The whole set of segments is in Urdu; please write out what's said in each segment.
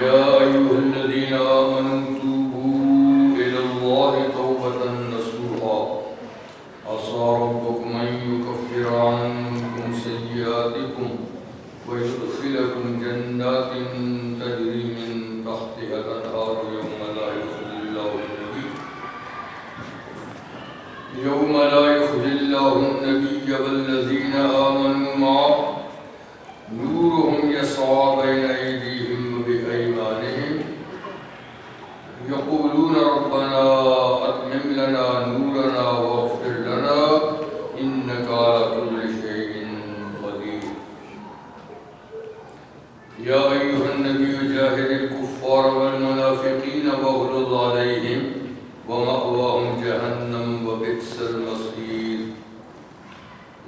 يا أيها الذين آمنوا توبوا إلى الله توبة نصوحا عسى ربكم أن يكفر عنكم سيئاتكم ويدخلكم جنات تجري من تحتها الأنهار يوم لا يخزي الله النبي والذين آمنوا معه نورهم يسعى بين أيديهم وبأيمانهم يقولون ربنا أتمم لنا نورنا واغفر لنا إنك على كل شيء قدير. يا أيها النبي جاهد الكفار والمنافقين واغلظ عليهم ومأواهم جهنم وبئس المصير.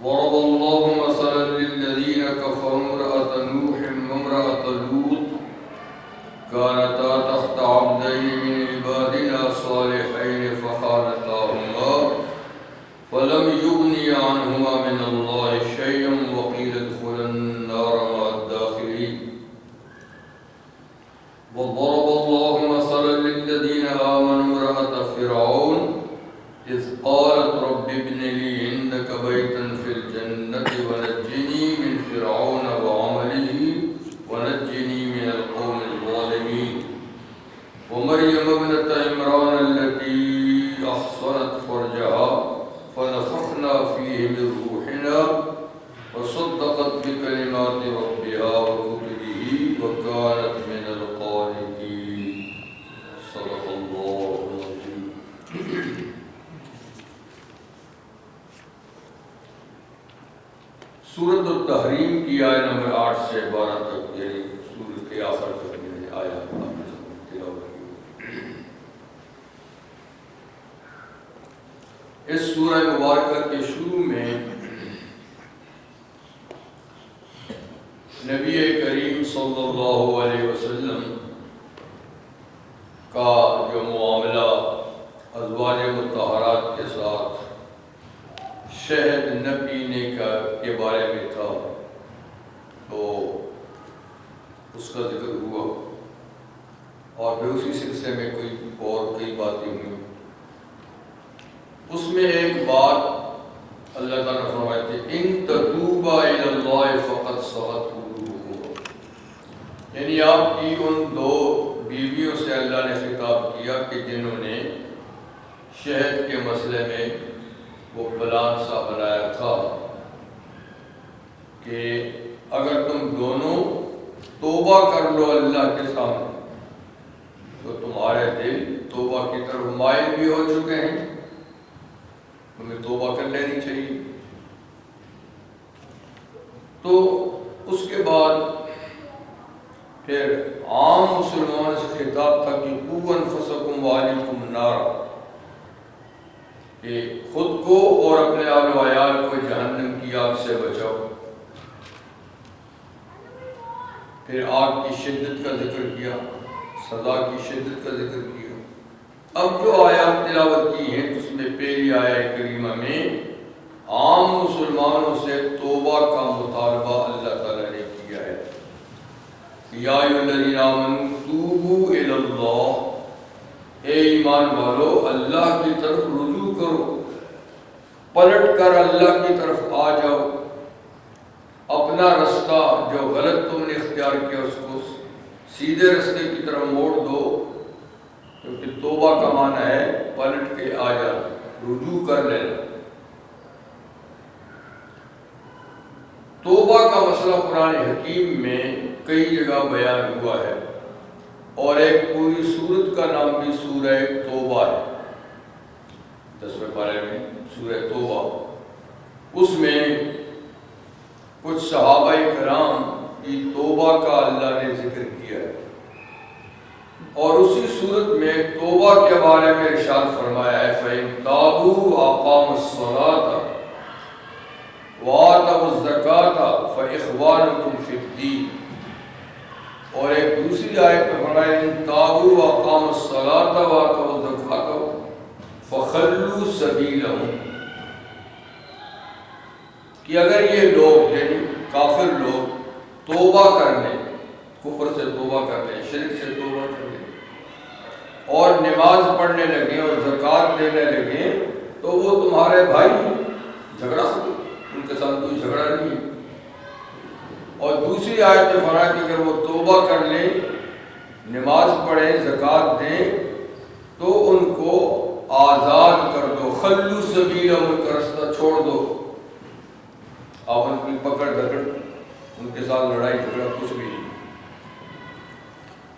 ضرب الله مثلا للذين كفروا امرأة نوح وامرأة لوط كانتا تحت عبدين من عبادنا صالحين فخانتاهما فلم يغنيا عنهما من الله شيئا وقيل ادخلا النار مع الداخلين. وضرب الله مثلا للذين آمنوا امرأة فرعون إذ قالت رب ابن لي عندك بيتا في الجنة ونجني من فرعون وعمله ونجني من القوم الظالمين. ومريم ابنة عمران التي أحصنت فرجها فنفخنا فيه من روحنا وصدقت بكلمات ربها وكتبه وكانت من القانتين. صدق الله العظيم. سورۃ التحریم کی آیت نمبر 8 سے 12 تک، یعنی سورۃ کے آخر تک میں نے آیا تلاوت کی. اس سورہ مبارکہ کے شروع میں نبی کریم صلی اللہ علیہ وسلم کا جو معاملہ ازواج مطہرات کے ساتھ شہد نہ پینے کے بارے میں تھا، تو اس کا ذکر ہوا، اور پھر اسی سلسلے میں کئی باتیں ہوئیں. اس میں ایک بات اللہ تعالیٰ نے فرمائی تھی ان تتوبا الی اللہ فقد صغت قلوبکما، یعنی آپ کی ان دو بیویوں سے اللہ نے خطاب کیا کہ جنہوں نے شہد کے مسئلے میں وہ پلان سا بنایا تھا کہ اگر تم دونوں توبہ کر لو اللہ کے سامنے تو تمہارے دل توبہ کی طرف مائل بھی ہو چکے ہیں، تمہیں توبہ کر لینی چاہیے. تو اس کے بعد پھر عام مسلمان سے خطاب تھا کہ قوا انفسکم واہلیکم نارا، کہ خود کو اور اپنے آل و عیال کو جہنم کی آگ سے بچاؤ. پھر آگ کی شدت کا ذکر کیا، سزا کی شدت کا ذکر کیا. اب جو آیات تلاوت کی ہیں اس میں پہلی آیت کریمہ میں عام مسلمانوں سے توبہ کا مطالبہ اللہ تعالیٰ نے کیا ہے. یا ایھا الذین آمنوا توبوا الی اللہ، اے ایمان والو اللہ کی طرف رجوع کرو، پلٹ کر اللہ کی طرف آ جاؤ، اپنا رستہ جو غلط تم نے اختیار کیا اس کو سیدھے رستے کی طرف موڑ دو، کیونکہ توبہ کا معنی ہے پلٹ کے آ جانا، رجوع کر لینا. توبہ کا مسئلہ قرآن حکیم میں کئی جگہ بیان ہوا ہے، اور ایک پوری سورت کا نام بھی سورہ توبہ ہے. 10ویں پارے میں سورہ توبہ، اس میں کچھ صحابہ کرام کی توبہ کا اللہ نے ذکر کیا ہے، اور اسی صورت میں توبہ کے بارے میں ارشاد فرمایا ہے فَإِن تَابُوا وَأَقَامُوا الصَّلَاةَ وَآتَوُا الزَّكَاةَ فَإِخْوَانُكُمْ فِي الدِّينِ. اور ایک دوسری آیت میں فرمایا ان تابوا وَأَقَامُوا الصَّلَاةَ وَآتَوُا الزَّكَاةَ فَخَلُّوا سَبِيلَهُمْ، کہ اگر یہ لوگ یعنی کافر لوگ توبہ کر لیں، کفر سے توبہ توبہ کر لیں، شرک سے توبہ کر لیں اور نماز پڑھنے لگیں اور زکوٰۃ دینے لگیں تو وہ تمہارے بھائی ہیں، جھگڑا ختم، ان کے ساتھ کوئی جھگڑا نہیں ہے۔ اور دوسری آیت میں فرمایا کہ اگر وہ توبہ کر لیں، نماز پڑھیں، زکوٰۃ دیں تو ان کو آزاد کر دو، خلو سبیلہم، ان کا رستہ چھوڑ دو، آپ ان کی پکڑ دھکڑ، ان کے ساتھ لڑائی جھگڑا کچھ بھی نہیں۔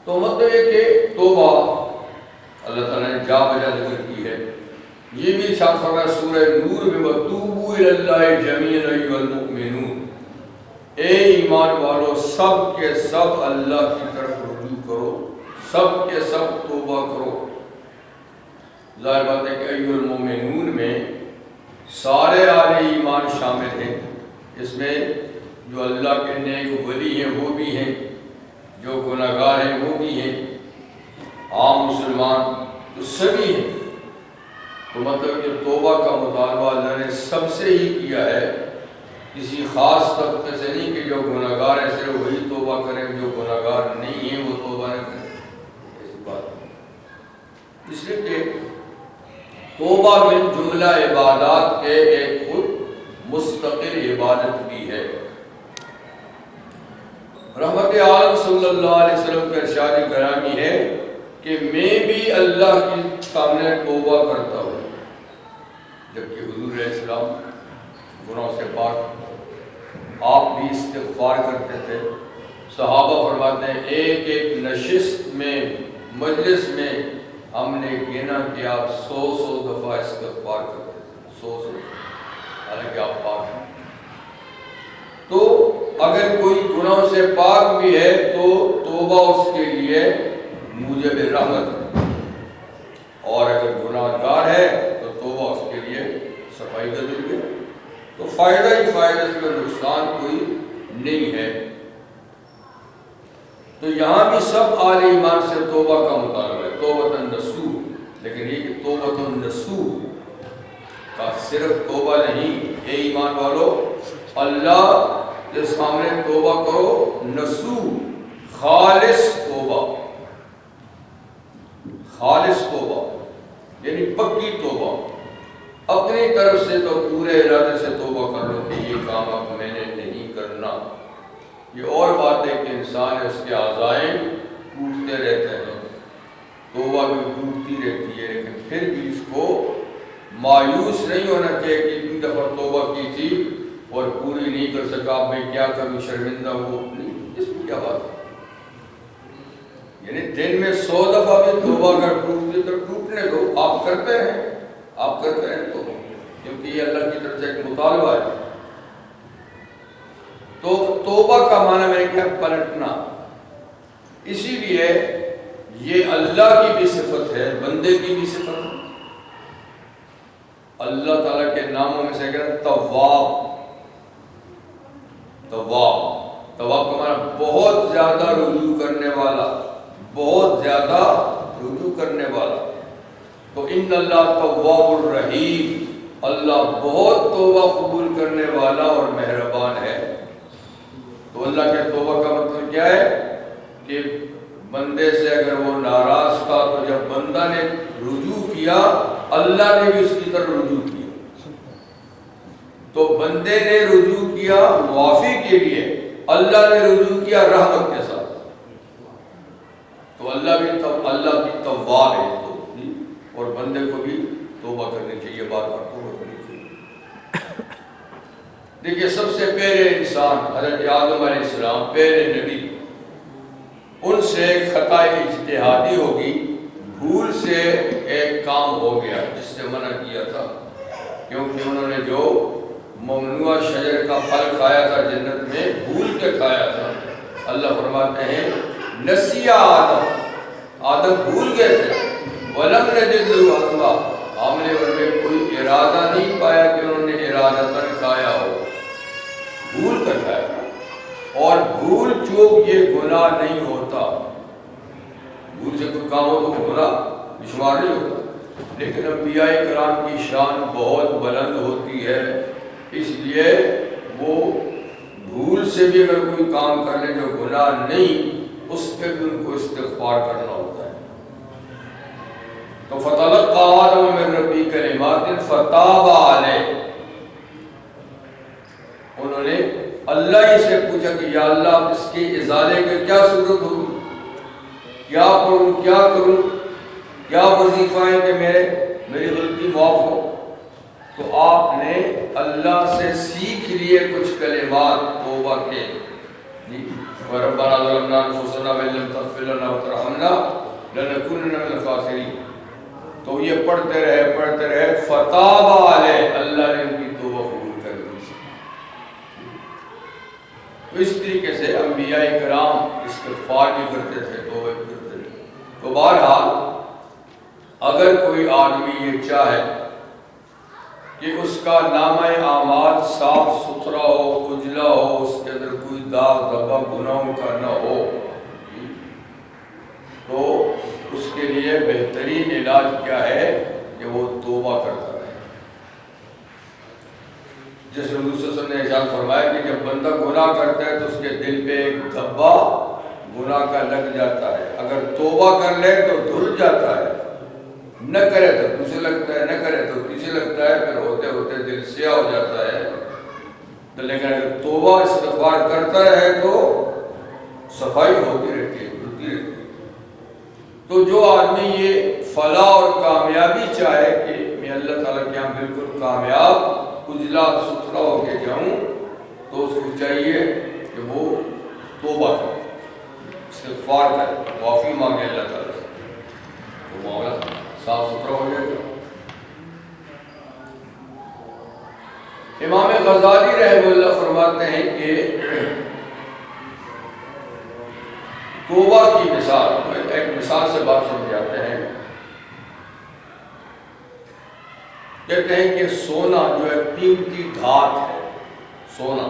تو مطلب یہ کہ توبہ اللہ تعالیٰ نے جا بجا ذکر کی ہے۔ یہ بھی ارشاد فرمایا سورہ نور میں وَتُوبُوا إِلَى اللَّهِ جَمِيعًا أَيُّهَا الْمُؤْمِنُونَ، اے ایمان والو سب کے سب اللہ کی طرف رجوع کرو، سب کے سب توبہ کرو۔ ظاہر بات ہے کہ ایُّ المؤمنون میں سارے اہل ایمان شامل ہیں، اس میں جو اللہ کے نیک ولی ہیں وہ بھی ہیں، جو گناہ گار ہیں وہ بھی ہیں، عام مسلمان تو سبھی ہیں۔ تو مطلب کہ توبہ کا مطالبہ اللہ نے سب سے ہی کیا ہے، کسی خاص طبقے سے نہیں کہ جو گناہ گار ہیں صرف وہی توبہ کریں، جو گناہ گار نہیں ہیں وہ توبہ نہ کریں، ایسی بات نہیں۔ اس لیے کہ توبہ من جملہ عبادات کے ایک خود مستقل عبادت بھی ہے۔ رحمت عالم صلی اللہ علیہ وسلم کا ارشاد گرامی ہے کہ میں بھی اللہ کے سامنے توبہ کرتا ہوں، جبکہ حضور علیہ السلام گناہوں سے پاک، آپ بھی استغفار کرتے تھے۔ صحابہ فرماتے ہیں ایک ایک نشست میں، مجلس میں ہم نے گنا کہ آپ 100 دفعہ استغفار کرتے تھے، 100، حالانکہ آپ پاک ہیں۔ تو اگر کوئی گناہوں سے پاک بھی ہے تو توبہ اس کے لیے موجب رحمت ہے، اور اگر گناہ گار ہے تو توبہ اس کے لیے صفائی کا ذریعہ ہے۔ تو فائدہ ہی فائدہ، اس میں نقصان کوئی نہیں ہے۔ تو یہاں بھی سب اہل ایمان سے توبہ کا مطالبہ ہے، توبۃ النصوح، لیکن یہ کہ توبۃ النصوح کا صرف توبہ نہیں، اے ایمان والو اللہ کے سامنے توبہ کرو، نصوح خالص توبہ، خالص توبہ یعنی پکی توبہ، اپنی طرف سے تو پورے ارادے سے توبہ کر لو کہ یہ کام اب میں نے نہیں کرنا۔ یہ اور بات ہے کہ انسان ہے، اس کے عزائم ٹوٹتے رہتے ہیں، توبہ بھی ٹوٹتی رہتی ہے، لیکن پھر بھی اس کو مایوس نہیں ہونا چاہیے کہ اتنی دفعہ توبہ کی تھی اور پوری نہیں کر سکا، اب میں کیا کروں، شرمندہ ہو، نہیں، اس میں کیا بات ہے۔ یعنی دن میں 100 دفعہ بھی توبہ کا ٹوٹتی تو ٹوٹنے دو، آپ کرتے ہیں، آپ کرتے ہیں توبہ، کیونکہ یہ اللہ کی طرف سے ایک مطالبہ ہے۔ تو توبہ کا معنی میں نے کہا پلٹنا، اسی لیے یہ اللہ کی بھی صفت ہے، بندے کی بھی صفت ہے۔ اللہ تعالیٰ کے ناموں میں سے کہنا تواب، تواب، تواب کا معنی بہت زیادہ رجوع کرنے والا، بہت زیادہ رجوع کرنے والا۔ تو ان اللہ تواب الرحیم، اللہ بہت توبہ قبول کرنے والا اور مہربان ہے۔ تو اللہ کے توبہ کا مطلب کیا ہے کہ بندے سے اگر وہ ناراض تھا تو جب بندہ نے رجوع کیا اللہ نے بھی اس کی طرف رجوع کیا، تو بندے نے رجوع کیا معافی کے لیے، اللہ نے رجوع کیا رحمت کے ساتھ، تو اللہ بھی تواب ہے، اور بندے کو بھی توبہ کرنی چاہیے، بار بار توبہ کرنی چاہیے۔ دیکھیے سب سے پہلے انسان حضرت آدم علیہ السلام، پہلے نبی، ان سے خطا اجتہادی ہوگی، بھول سے ایک کام ہو گیا جس سے منع کیا تھا، کیونکہ انہوں نے جو ممنوع شجر کا پھل کھایا تھا جنت میں، بھول کے کھایا تھا۔ اللہ فرماتے ہیں نسی آدم بھول گئے تھے، وَلَمْ نَجِدْ لَهُ عَزْمًا، ہم نے ان میں کوئی ارادہ نہیں پایا کہ انہوں نے ارادتاً کھایا ہو، بھول کر کھایا تھا۔ اور بھول چوک یہ گناہ نہیں ہوتا، بھول سے کوئی کام ہو تو گناہ شمار نہیں ہوتا، لیکن انبیاء کرام کی شان بہت بلند ہوتی ہے، اس لیے وہ بھول سے بھی اگر کوئی کام کر لیں جو گناہ نہیں اس پہ بھی ان کو استغفار کرنا ہوتا ہے۔ تو فتلقى آدم من ربی کلمات فتاب علیہ، انہوں نے اللہ ہی سے پوچھا کہ یا اللہ اس کے ازالے کی کیا صورت ہوگی، کیا پڑھوں، کیا کروں، کیا وظیفہ ہے کہ میری غلطی معاف ہو۔ تو آپ نے اللہ سے سیکھ لیے کچھ کلمات توبہ کے، ربنا ظلمنا انفسنا وان لم تغفر لنا وترحمنا لنکونن من الخاسرین۔ تو یہ پڑھتے رہے فتاب علیہ، اللہ نے ان کی توبہ قبول کر لی۔ تو اس طریقے سے انبیاء کرام استغفار بھی کرتے تھے، توبہ بھی کرتے تھے۔ تو بہرحال اگر کوئی آدمی یہ چاہے کہ اس کا نامہ اعمال صاف ستھرا ہو، اجلا ہو، اس کے اندر کوئی داغ دھبا گناہوں کا نہ ہو، تو اس کے لیے بہترین علاج کیا ہے کہ وہ توبہ کرتا رہے۔ جیسے حضور صلی اللہ علیہ وسلم نے ارشاد فرمایا کہ جب بندہ گناہ کرتا ہے تو اس کے دل پہ ایک دھبا گناہ کا لگ جاتا ہے، اگر توبہ کر لے تو دھل جاتا ہے، نہ کرے تو دوسرے لگتا ہے، نہ کرے تو تیسرے لگتا ہے، پھر ہوتے ہوتے دل سیاہ ہو جاتا ہے۔ تو لیکن اگر توبہ استغفار کرتا رہے تو صفائی ہوتی رہتی ہے، دھلتی رہتی ہے۔ تو جو آدمی یہ فلاح اور کامیابی چاہے کہ میں اللہ تعالیٰ کے یہاں بالکل کامیاب اجلا ستھرا ہو کے جاؤں، تو اس کو چاہیے کہ وہ توبہ کرے، استغفار کرے، معافی مانگے اللہ تعالیٰ سے، تو معاملہ صاف ستھرا ہو جائے گا۔ امام غزالی رحمہ اللہ فرماتے ہیں کہ توبہ کی مثال، ایک مثال سے بات سمجھاتے ہیں۔ کہتے ہیں کہ سونا جو ہے قیمتی دھات ہے، سونا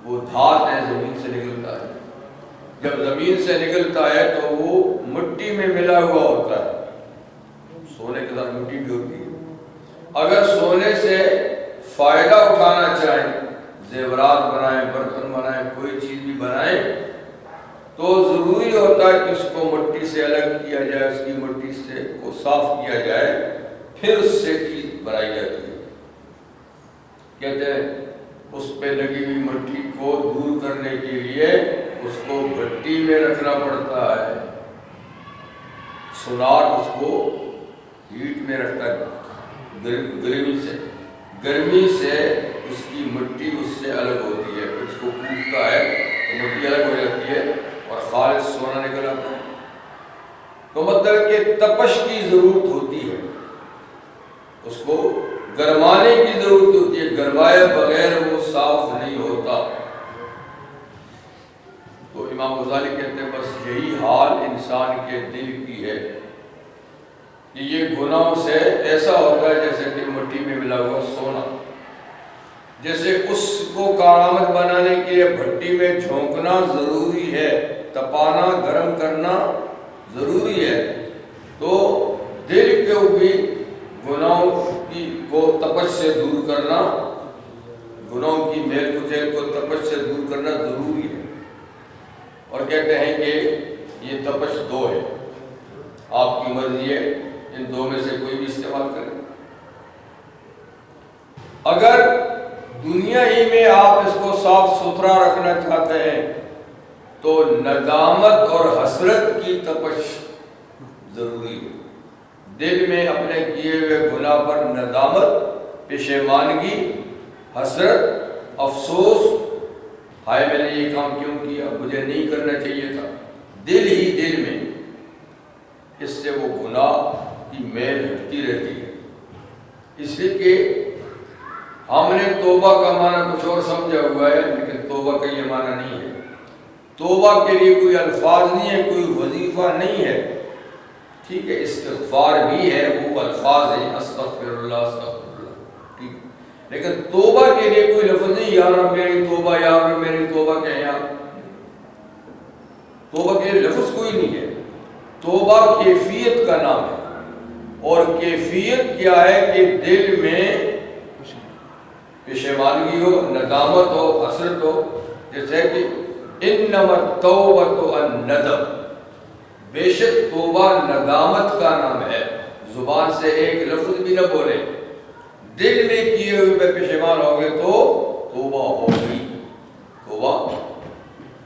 وہ دھات ہے، زمین سے نکلتا ہے۔ جب زمین سے نکلتا ہے تو وہ مٹی میں ملا ہوا ہوتا ہے، سونے کے ساتھ مٹی بھی ہوتی ہے۔ اگر سونے سے فائدہ اٹھانا چاہیں، زیورات بنائیں، برتن بنائیں، کوئی چیز بھی بنائیں، تو ضروری ہوتا ہے کہ اس کو مٹی سے الگ کیا جائے، اس کی مٹی سے کو صاف کیا جائے، پھر اس سے چیز بنائی جاتی ہے۔ کہتے ہیں اس پہ لگی ہوئی مٹی کو دور کرنے کے لیے اس کو بھٹی میں رکھنا پڑتا ہے، سونار اس کو ہیٹ میں رکھتا ہے، گرمی سے اس کی مٹی اس سے الگ ہوتی ہے، پھر اس کو کوٹتا ہے تو مٹی الگ ہو جاتی ہے اور خالص سونا نکل آتا ہے۔ تو مطلب کہ تپش کی ضرورت ہوتی ہے، اس کو گرمانے کی ضرورت ہوتی ہے، گرمائے بغیر وہ صاف نہیں ہوتا۔ تو امام غزالی کہتے ہیں بس یہی حال انسان کے دل کی ہے کہ یہ گناہوں سے ایسا ہوتا ہے جیسے کہ مٹی میں ملا ہوا سونا، جیسے اس کو کارآمد بنانے کے لیے بھٹی میں جھونکنا ضروری ہے، تپانا، گرم کرنا ضروری ہے، تو دل کے بھی گناہوں کو تپش سے دور کرنا، گناہوں کی میل کچیل کو تپش سے دور کرنا ضروری ہے۔ اور کہتے ہیں کہ یہ تپش دو ہے، آپ کی مرضی ہے، ان دو میں سے کوئی بھی استعمال کریں۔ اگر دنیا ہی میں آپ اس کو صاف ستھرا رکھنا چاہتے ہیں تو ندامت اور حسرت کی تپش ضروری ہے، دل میں اپنے کیے ہوئے گناہ پر ندامت، پشیمانگی، حسرت، افسوس، ہائے میں نے یہ کام کیوں کیا، مجھے نہیں کرنا چاہیے تھا، دل ہی دل میں، اس سے وہ گناہ کی میل ہٹتی رہتی ہے۔ اس لیے کہ ہم نے توبہ کا معنی کچھ اور سمجھا ہوا ہے، لیکن توبہ کا یہ معنی نہیں ہے۔ توبہ کے لیے کوئی الفاظ نہیں ہے، کوئی وظیفہ نہیں ہے، ٹھیک ہے، استغفار بھی ہے، وہ الفاظ ہیں، استغفر اللہ استغفر اللہ، ٹھیک ہے، لیکن توبہ کے لیے کوئی لفظ نہیں، یا رب میری توبہ، یا رب میری توبہ کہیں آپ، توبہ کے لفظ کوئی نہیں ہے۔ توبہ کیفیت کا نام ہے، اور کیفیت کیا ہے کہ دل میں پشیمانگی ہو، ندامت ہو، حسرت ہو، جیسے کہ انما التوبۃ الندم، بے شک توبہ ندامت کا نام ہے۔ زبان سے ایک لفظ بھی نہ بولے، دل میں کیے ہوئے پہ پشیمان ہو گئے تو توبہ ہو گئی، توبہ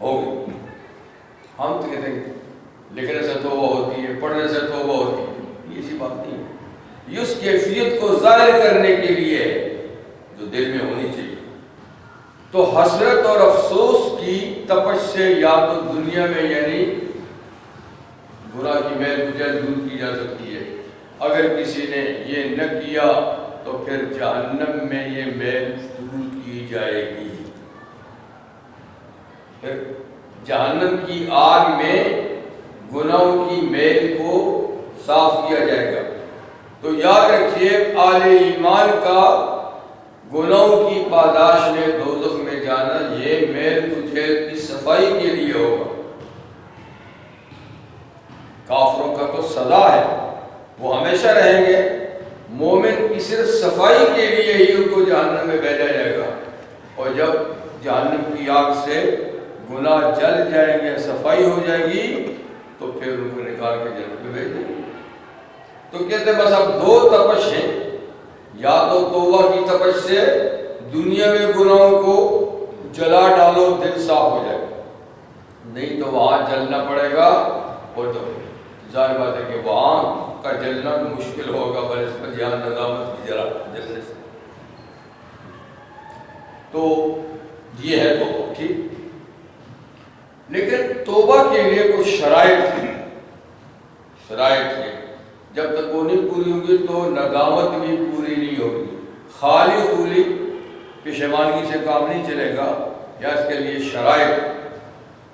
ہو گئی۔ ہم تو کہتے ہیں لکھنے سے توبہ ہوتی ہے، پڑھنے سے توبہ ہوتی ہے، یہ ایسی بات نہیں ہے۔ یہ اس کیفیت کو ظاہر کرنے کے لیے جو دل میں ہونی چاہیے۔ تو حسرت اور افسوس کی تپش سے یا تو دنیا میں یعنی گناہ کی میل کچیل دور کی جا سکتی ہے، اگر کسی نے یہ نہ کیا تو پھر جہنم میں یہ میل دور کی جائے گی، پھر جہنم کی آگ میں گناہوں کی میل کو صاف کیا جائے گا۔ تو یاد رکھیے اہل ایمان کا گناہوں کی پاداش میں دوزخ میں جانا یہ میل کچیل کی صفائی کے لیے ہوگا۔ کافروں کا تو سزا ہے، وہ ہمیشہ رہیں گے، مومن کی صرف صفائی کے لیے ہی ان کو جہنم میں بھیجا جائے گا، اور جب جہنم کی آگ سے گناہ جل جائیں گے، صفائی ہو جائے گی، تو پھر ان کو نکال کے جنت میں بھیج دیں گے۔ تو کہتے ہیں بس اب دو تپش ہیں، یا تو توبہ کی تپش سے دنیا میں گناہوں کو جلا ڈالو، دل صاف ہو جائے گا، نہیں تو وہاں جلنا پڑے گا، اور تو ظاہر بات ہے کہ وہاں کا جلنا مشکل ہوگا بنسبت یہاں ندامت کی جلنے سے۔ تو یہ ہے توبہ، ٹھیک۔ لیکن توبہ کے لیے کچھ شرائط ہیں، شرائط ہیں، جب تک وہ نہیں پوری ہوگی تو ندامت بھی پوری نہیں ہوگی، خالی خولی پشیمانگی سے کام نہیں چلے گا، یا اس کے لیے شرائط۔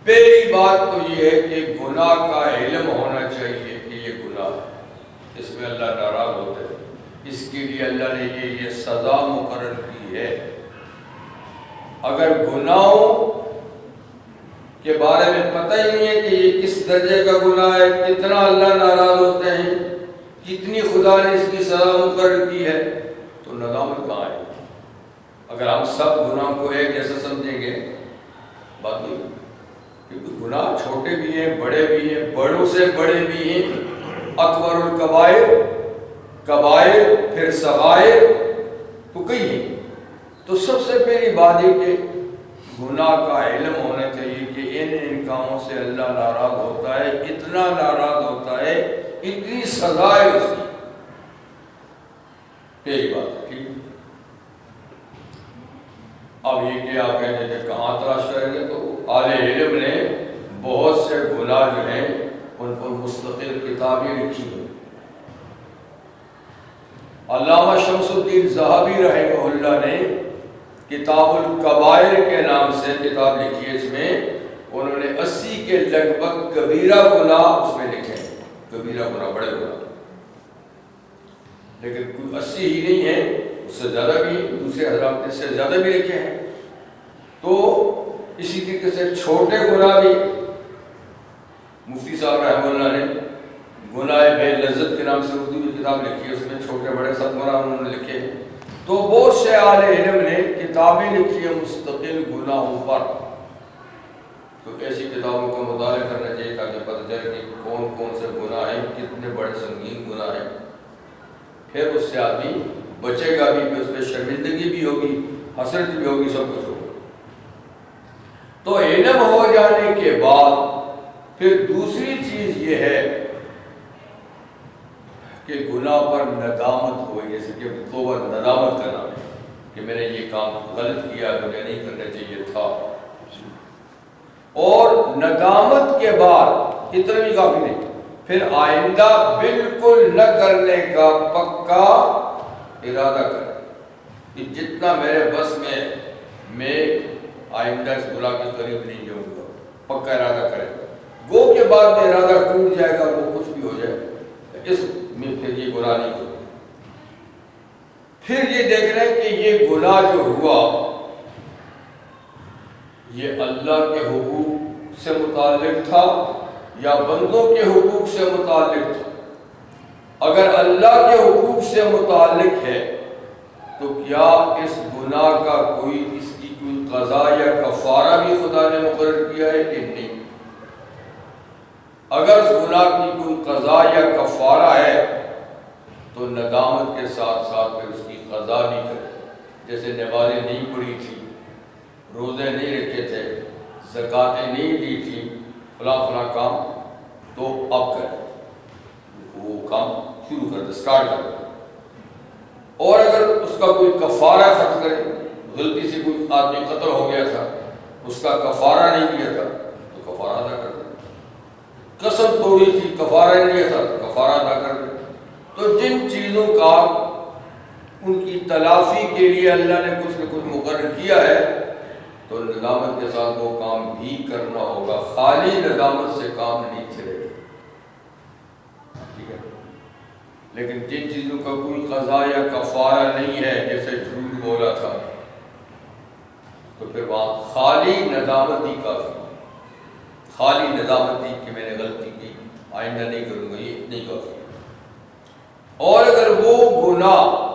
پہلی بات تو یہ ہے کہ گناہ کا علم ہونا چاہیے کہ یہ گناہ ہے، اس میں اللہ ناراض ہوتا ہے، اس کے لیے اللہ نے یہ سزا مقرر کی ہے۔ اگر گناہوں کے بارے میں پتہ ہی نہیں ہے کہ یہ کس درجے کا گناہ ہے، کتنا اللہ ناراض ہوتے ہیں، کتنی خدا نے اس کی سزا مقرر کی ہے، تو ندامت کہاں ہے؟ اگر ہم سب گناہوں کو ایک جیسا سمجھیں گے بات نہیں، کیونکہ گناہ چھوٹے بھی ہیں، بڑے بھی ہیں، بڑوں سے بڑے بھی ہیں، اکبر الکبائر، کبائر، پھر صغائر، تو کئی ہیں۔ تو سب سے پہلی بات یہ کہ گناہ کا علم ہونا چاہیے کہ ان کاموں سے اللہ ناراض ہوتا ہے، اتنا ناراض ہوتا ہے، اتنی سزا ہے اس کی، پہلی بات، ٹھیک۔ اب یہ کہ آپ کہتے ہیں کہ کہاں تلاش کریں گے، تو اہل علم نے بہت سے گناہ جو ہیں ان پر مستقل کتابیں لکھی ہیں۔ علامہ شمس الدین ذہبی رحمہ اللہ نے کتاب الکبائر کے نام سے کتاب لکھی ہے، اس میں انہوں نے 80 کے لگ بھگ کبیرہ گناہ اس میں لکھے ہیں، کبیرہ گناہ، بڑے گناہ، لیکن کوئی 80 ہی نہیں ہے، اس سے زیادہ بھی، دوسرے حضرات نے اس سے زیادہ بھی لکھے ہیں۔ تو اسی طریقے سے چھوٹے گناہ بھی مفتی صاحب رحمہ اللہ نے گناہ بے لذت کے نام سے اردو میں کتاب لکھی ہے، اس میں چھوٹے بڑے سب گناہ انہوں نے لکھے ہیں۔ تو بہت سے اہل علم نے کتابیں لکھی ہیں مستقل گناہوں پر، تو ایسی کتابوں کا مطالعہ کرنا چاہیے تاکہ پتہ چلے کہ کون کون سے گناہ ہیں، کتنے بڑے سنگین گناہ ہیں، پھر اس سے آدمی بچے گا بھی، پھر اس پہ شرمندگی بھی ہوگی، حسرت بھی ہوگی، سب کچھ ہوگا۔ تو علم ہو جانے کے بعد پھر دوسری چیز یہ ہے کہ گناہ پر ندامت ہوئی، جیسے کہ توبہ ندامت کا نام ہے کہ میں نے یہ کام غلط کیا، مجھے نہیں کرنا چاہیے تھا، اور ندامت کے بعد اتنا بھی کافی نہیں، پھر آئندہ بالکل نہ کرنے کا پکا ارادہ کرے کہ جتنا میرے بس میں آئندہ اس گناہ کے قریب نہیں جاؤں گا، پکا ارادہ کرے۔ گو کے بعد میں ارادہ ٹوٹ جائے گا، وہ کچھ بھی ہو جائے، اس میں پھر یہ گناہ نہیں ہوگا۔ پھر یہ دیکھ رہے کہ یہ گناہ جو ہوا یہ اللہ کے حقوق سے متعلق تھا یا بندوں کے حقوق سے متعلق تھا۔ اگر اللہ کے حقوق سے متعلق ہے تو کیا اس گناہ کا اس کی کوئی قضا یا کفارہ بھی خدا نے مقرر کیا ہے کہ نہیں. اگر اس گناہ کی کوئی قضا یا کفارہ ہے تو ندامت کے ساتھ ساتھ پھر اس کی قضا بھی کرے. جیسے نمازیں نہیں پڑھی تھی، روزے نہیں رکھے تھے، زکاتیں نہیں دی تھی، فلاں فلاں کام، تو اب کرے، وہ کام شروع کر دے، اسٹارٹ کر دے. اور اگر اس کا کوئی کفارہ فرض کرے، غلطی سے کوئی آدمی قتل ہو گیا تھا، اس کا کفارہ نہیں دیا تھا تو کفارہ ادا کر دے. قسم توڑی تھی، کفارہ نہیں دیا تھا تو کفارہ ادا کر دے. تو جن چیزوں کا ان کی تلافی کے لیے اللہ نے کچھ نہ کچھ مقرر کیا ہے تو ندامت کے ساتھ وہ کام بھی کرنا ہوگا. خالی ندامت سے کام نہیں چلے گا. ٹھیک ہے. لیکن جن چیزوں کا کوئی قضا یا کفارہ نہیں ہے، جیسے جھوٹ بولا تھا، تو پھر وہاں خالی ندامت ہی کافی. خالی ندامت ہی کہ میں نے غلطی کی، آئندہ نہیں کروں گا، یہ اتنی کافی ہے. اور اگر وہ گناہ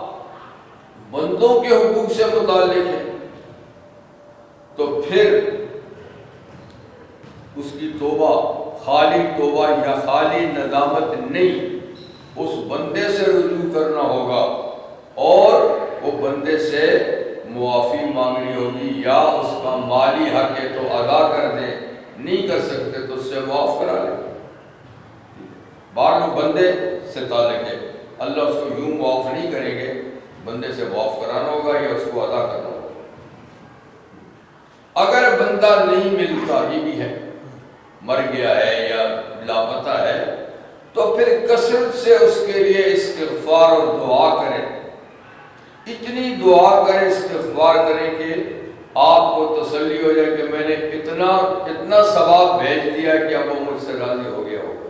بندوں کے حقوق سے متعلق ہے تو پھر اس کی توبہ خالی توبہ یا خالی ندامت نہیں، اس بندے سے رجوع کرنا ہوگا اور وہ بندے سے معافی مانگنی ہوگی، یا اس کا مالی حق ہے تو ادا کر دیں، نہیں کر سکتے تو اس سے معاف کرا لیں. بعض بندے سے تعلق ہے، اللہ اس کو یوں معاف نہیں کریں گے، بندے سے معاف کرانا ہوگا یا اس کو ادا کرنا ہوگا. اگر بندہ نہیں ملتا، یہ بھی ہے، مر گیا ہے یا لاپتہ ہے، تو پھر کثرت سے اس کے لیے استغفار اور دعا کریں. اتنی دعا کریں، استغفار کریں کہ آپ کو تسلی ہو جائے کہ میں نے اتنا ثواب بھیج دیا کہ اب وہ مجھ سے راضی ہو گیا ہوگا.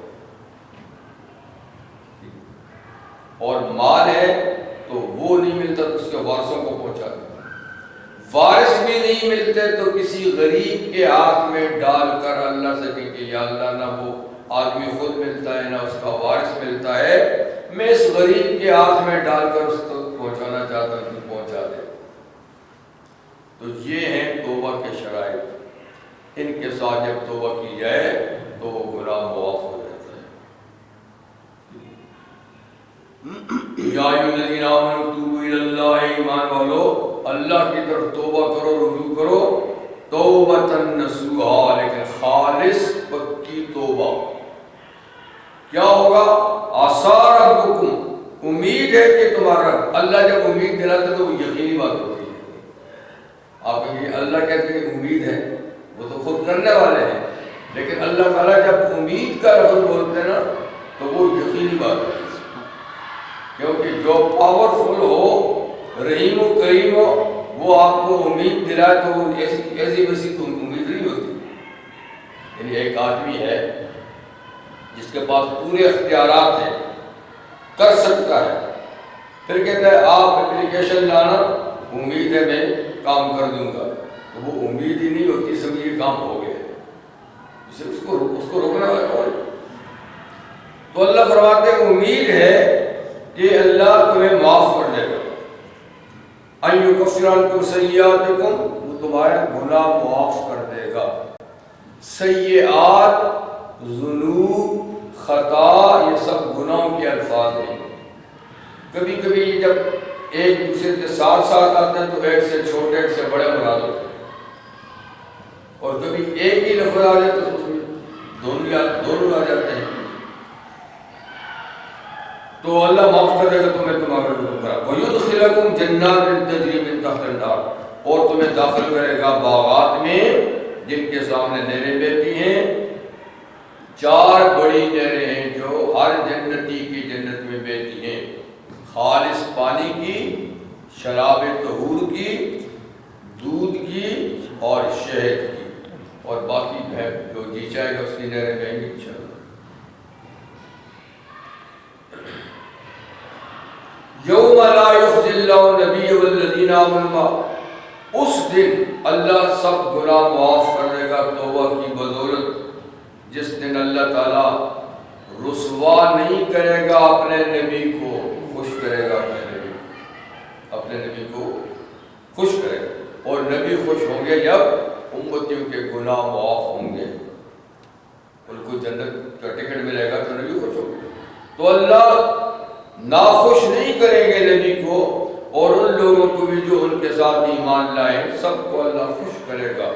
اور مال ہے تو وہ نہیں ملتا تو اس کے وارثوں کو پہنچا دیں. وارث بھی نہیں ملتے تو کسی غریب کے ہاتھ میں ڈال کر اللہ سے کہیں کہ یا اللہ، نہ وہ آدمی خود ملتا ہے نہ اس کا وارث ملتا ہے، میں اس غریب کے ہاتھ میں ڈال کر اس تک پہنچانا چاہتا ہوں، تو پہنچا دے. تو یہ ہیں توبہ کے شرائط. ان کے ساتھ جب توبہ کی جائے تو وہ گناہ معاف ہو جاتا ہے. یا ایھا الذین آمنوا توبوا الی اللہ، ایمان والو اللہ کی طرف توبہ کرو، رجوع کرو. توبۃ نصوحا، لیکن خالص پکی توبہ. کیا ہوگا؟ عسیٰ ربکم، امید ہے کہ تمہارا رب. اللہ جب امید دلاتا تو وہ یقینی بات ہوتی ہے. آپ کہیں اللہ کہتے ہیں امید ہے، وہ تو خود کرنے والے ہیں، لیکن اللہ تعالیٰ جب امید کا لفظ بولتے ہیں نا تو وہ یقینی بات ہوتی ہے. کیونکہ جو پاورفل ہو، رحیم و کریم ہو، وہ آپ کو امید دلائے تو وہ ایسی ویسی تو امید نہیں ہوتی. یعنی ایک آدمی ہے جس کے پاس پورے اختیارات ہیں، کر سکتا ہے، پھر کہتا ہے آپ اپلیکیشن لانا، امید ہے میں کام کر دوں گا، تو وہ امید ہی نہیں ہوتی، سمجھے کام ہو گیا. اسے اس کو روکنا والا کون؟ تو اللہ فرماتے ہیں امید ہے کہ اللہ تمہیں معاف کر دے گا. ان یکفر عنکم سیئاتکم، وہ تمہارے گناہ معاف کر دے گا. سیئات، ذنوب، خطا، یہ سب گناہوں کے الفاظ ہیں. کبھی کبھی جب ایک دوسرے کے ساتھ ساتھ آتے ہیں تو ایک سے چھوٹے ایک سے بڑے مراد ہوتے ہیں، اور کبھی ایک ہی لفظ آ جائے تو اس میں دونوں آ جاتے ہیں. تو اللہ معاف کر دے گا تمہیں تمہارا گناہ. وَيُدْخِلَكُمْ جَنَّاتٍ تَجْرِی مِن تَحْتِھا الْأَنْہَارُ، اور تمہیں داخل کرے گا باغات میں جن کے سامنے نہریں بہتی ہیں. 4 بڑی نہریں ہیں جو ہر جنتی کی جنت میں بہتی ہیں، خالص پانی کی، شراب طہور کی، دودھ کی اور شہد کی، اور باقی ہے جو جی چاہے گا اس کی نہریں بہیں گی انشاءاللہ. یوم لا یخزی اللہ النبی والذین آمنوا، اس دن اللہ سب گناہ معاف کر دے گا توبہ کی بدولت. جس دن اللہ تعالیٰ رسوا نہیں کرے گا اپنے نبی کو، خوش کرے گا اپنے نبی کو خوش کرے گا. اور نبی خوش ہوں گے جب امتیوں کے گناہ معاف ہوں گے، ان کو جنت کا ٹکٹ ملے گا تو نبی خوش ہوگے۔ تو اللہ ناخوش نہیں کریں گے نبی کو، اور ان لوگوں کو بھی جو ان کے ساتھ ایمان لائیں، سب کو اللہ خوش کرے گا،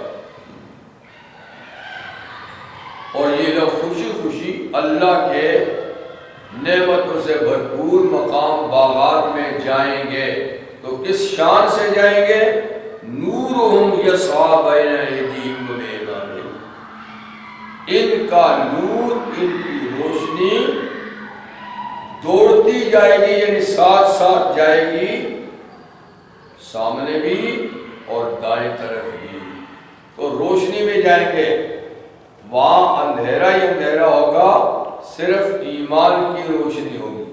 اور یہ لوگ خوشی خوشی اللہ کے نعمتوں سے بھرپور مقام باغات میں جائیں گے۔ تو کس شان سے جائیں گے؟ نورہم یسعی بین ایدیہم و بایمانہم، ان کا نور، ان کی روشنی دوڑتی جائے گی، یعنی ساتھ ساتھ جائے گی، سامنے بھی اور دائیں طرف بھی۔ تو روشنی میں جائیں گے، وہاں اندھیرا ہی اندھیرا ہوگا، صرف ایمان کی روشنی ہوگی۔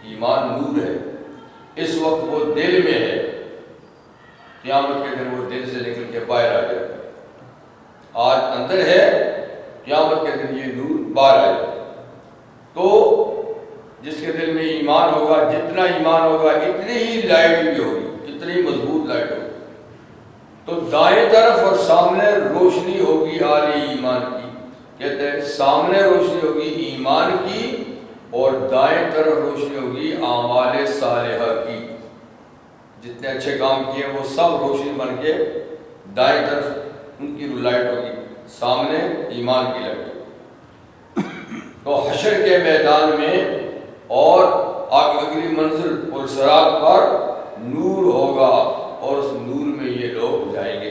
ایمان نور ہے، اس وقت وہ دل میں ہے، قیامت کے دن وہ دل سے نکل کے باہر آ جائے گا۔ آج اندر ہے، قیامت کے دن یہ نور باہر آئے گا۔ تو جس کے دل میں ایمان ہوگا، جتنا ایمان ہوگا اتنی ہی لائٹ بھی ہوگی، اتنی مضبوط لائٹ ہوگی۔ تو دائیں طرف اور سامنے روشنی ہوگی اہل ایمان کی، کہتے ہیں سامنے روشنی ہوگی ایمان کی، اور دائیں طرف روشنی ہوگی اعمال صالحہ کی۔ جتنے اچھے کام کیے وہ سب روشنی بن کے دائیں طرف ان کی لائٹ ہوگی، سامنے ایمان کی لائٹ۔ تو حشر کے میدان میں اور اگلی منزل اور صراط پر نور ہوگا، اور اس نور میں یہ لوگ جائیں گے۔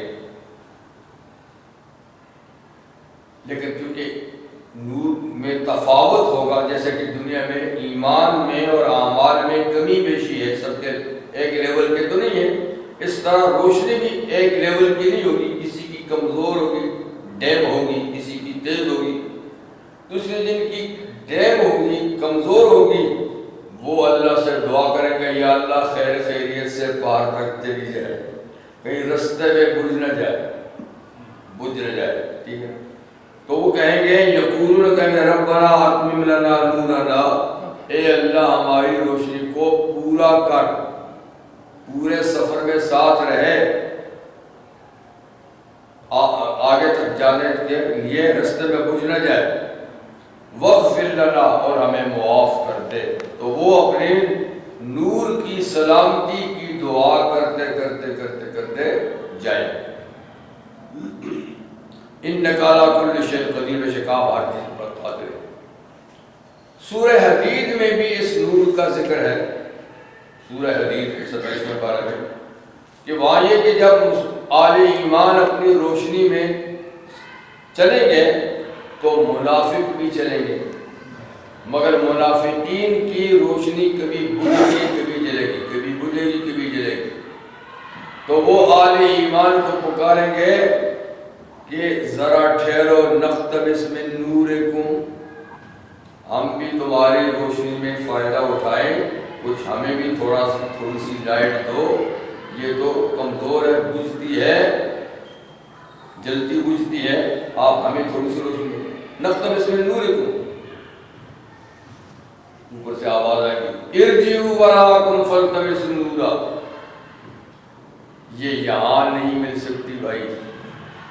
لیکن چونکہ نور میں تفاوت ہوگا، جیسے کہ دنیا میں ایمان میں اور اعمال میں کمی بیشی ہے، سب کے ایک لیول کے تو نہیں ہے، اس طرح روشنی بھی ایک لیول کی نہیں ہوگی، کسی کی کمزور ہوگی، ڈیم ہوگی، کسی کی تیز ہوگی۔ دوسرے جن کی ڈیم ہوگی، کمزور ہوگی، وہ اللہ سے دعا کریں گے یا اللہ خیر خیریت سے پار تک چلی جائے، کہیں رستے میں بجھ نہ جائے، ٹھیک ہے۔ تو وہ کہیں گے، یقولون کہیں گے، ربنا اتمم لنا نورنا، اے اللہ ہماری روشنی کو پورا کر، پورے سفر میں ساتھ رہے، آگے تک جانے کے لیے رستے میں بجھ نہ جائے، واغفر لنا، اور ہمیں معاف کر دے۔ تو وہ اپنے نور کی سلامتی کی دعا کرتے کرتے کرتے کرتے جائیں۔ انک علی کل شیء قدیر، بے شک آپ ہر چیز پر قادر ہیں۔ سورہ حدید میں بھی اس نور کا ذکر ہے، سورہ حدید 27ویں پارہ میں، کہ وہاں یہ کہ جب اہل ایمان اپنی روشنی میں چلیں گے تو منافق بھی چلیں گے، مگر منافقین کی روشنی کبھی بجھے گی کبھی جلے گی، کبھی بجھے گی کبھی جلے گی۔ تو وہ اہل ایمان کو پکاریں گے کہ ذرا ٹھہرو، نقتبس من نورکم، ہم بھی تمہاری روشنی میں فائدہ اٹھائیں، کچھ ہمیں بھی تھوڑی سی لائٹ دو، یہ تو کمزور ہے، بجھتی ہے، جلتی بجھتی ہے، آپ ہمیں تھوڑی سی روشنی دو۔ نقتبس من نورکم، اوپر سے آواز آئے گی، ارجعوا وراءکم فالتمسوا نورا۔ یہ یہاں نہیں مل سکتی بھائی،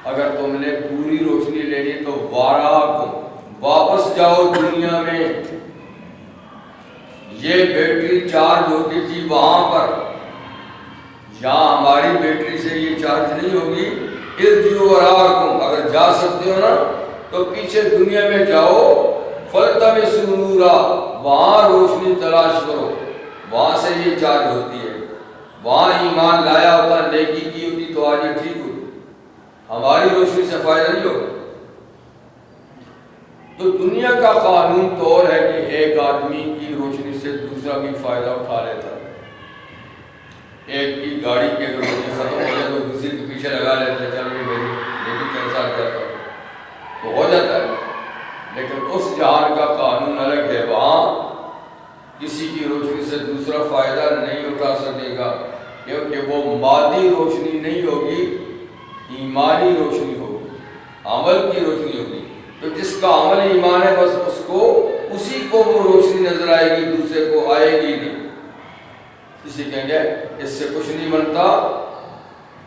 اگر تم نے پوری روشنی لینی تو وراءکم، واپس جاؤ دنیا میں۔ یہ بیٹری چارج ہوتی تھی وہاں پر، یہاں ہماری بیٹری سے یہ چارج نہیں ہوگی۔ ارجعوا وراءکم، اگر جا سکتے ہو نا تو پیچھے دنیا میں جاؤ، فالتمسوا نورا، وہاں روشنی تلاش کرو، وہاں سے یہ چارج ہوتی ہے۔ وہاں ایمان لایا ہوتا، نیکی کی ہوتی تو آج یہ ٹھیک ہوتی، ہماری روشنی سے فائدہ نہیں ہوگا۔ تو دنیا کا قانون طور ہے کہ ایک آدمی کی روشنی سے دوسرا بھی فائدہ اٹھا لیتا ہے۔ ایک کی گاڑی کی اگر روشنی ختم ہو جائے تو دوسری کے پیچھے لگا لیتے ہیں، چلو یہ بھی کیسا کرتا ہے تو ہو جاتا ہے۔ لیکن اس جہان کا قانون الگ ہے، وہاں کسی کی روشنی سے دوسرا فائدہ نہیں اٹھا سکے گا، کیونکہ وہ مادی روشنی نہیں ہوگی، ایمانی روشنی ہوگی، عمل کی روشنی ہوگی۔ تو جس کا عمل ایمان ہے بس اس کو، اسی کو وہ روشنی نظر آئے گی، دوسرے کو آئے گی نہیں۔ کسی کہیں گے اس سے کچھ نہیں بنتا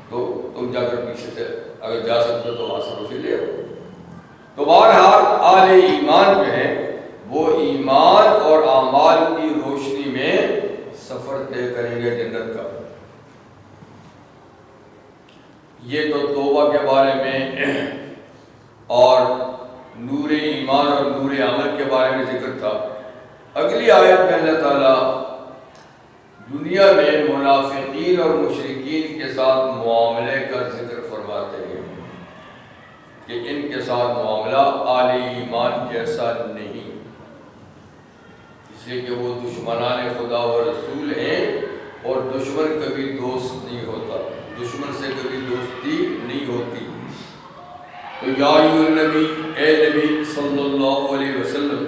تو تم جا کر پیچھے سے اگر جا سکتے ہو تو وہاں سے روشنی لے آؤ۔ تو بہرحال اہل ایمان جو ہیں وہ ایمان اور اعمال کی روشنی میں سفر طے کریں گے جنت کا۔ یہ تو توبہ کے بارے میں اور نور ایمان اور نور عمل کے بارے میں ذکر تھا۔ اگلی آیت میں اللہ تعالیٰ دنیا میں منافقین اور مشرکین کے ساتھ معاملے کا ذکر فرماتے ہیں کہ ان کے ساتھ معاملہ اہل ایمان جیسا نہیں، اس لیے کہ وہ دشمنان خدا و رسول ہیں اور دشمن کبھی دوست نہیں ہوتا، دشمن سے کبھی دوستی نہیں ہوتی۔ تو یا ایھا النبی، اے نبی صلی اللہ علیہ وسلم،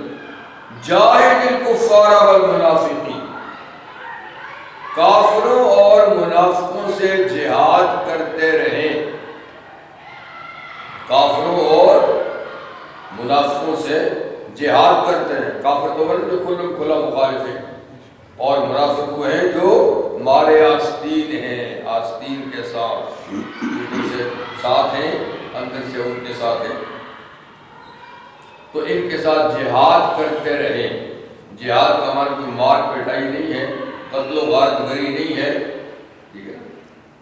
جاہد الکفار والمنافقین، کافروں اور منافقوں سے جہاد کرتے رہیں، کافروں اور منافقوں سے جہاد کرتے ہیں۔ کافر تو جو کھلا مخالف ہیں، اور منافق وہ ہیں جو مارے آستین ہیں، آستین کے ساتھ، ان سے ساتھ ہیں، اندر سے ان کے ساتھ ہیں، تو ان کے ساتھ جہاد کرتے رہے۔ جہاد کا معنی کوئی مار پٹائی نہیں ہے، قتل و غارت گری نہیں ہے، ٹھیک ہے،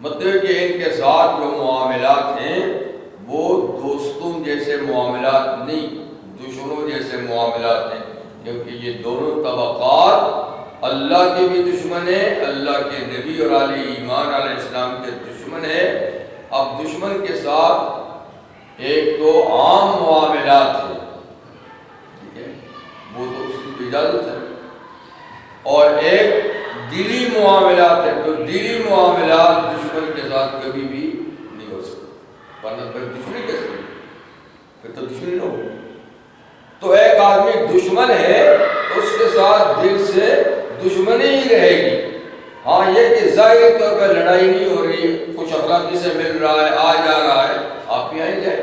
مطلب کہ ان کے ساتھ جو معاملات ہیں وہ دوستوں جیسے معاملات نہیں، دشمنوں جیسے معاملات ہیں، کیونکہ یہ دونوں طبقات اللہ کے بھی دشمن ہیں، اللہ کے نبی اور اہل ایمان علیہ السلام کے دشمن ہیں۔ اب دشمن کے ساتھ ایک تو عام معاملات ہیں، ٹھیک ہے، وہ تو اس کی اجازت ہے، اور ایک دلی معاملات ہیں، تو دلی معاملات دشمن کے ساتھ کبھی بھی نہیں ہو سکتے، ورنہ پھر دشمنی کیسے ہوگی؟ پھر تو دشمنی نہ ہوگی۔ تو ایک آدمی دشمن ہے تو اس کے ساتھ دل سے دشمنی ہی رہے گی۔ ہاں یہ کہ ظاہری طور پر لڑائی نہیں ہو رہی ہے، خوش اخلاقی سے مل رہا ہے، آ جا رہا ہے، آپ بھی آئیں جائیں،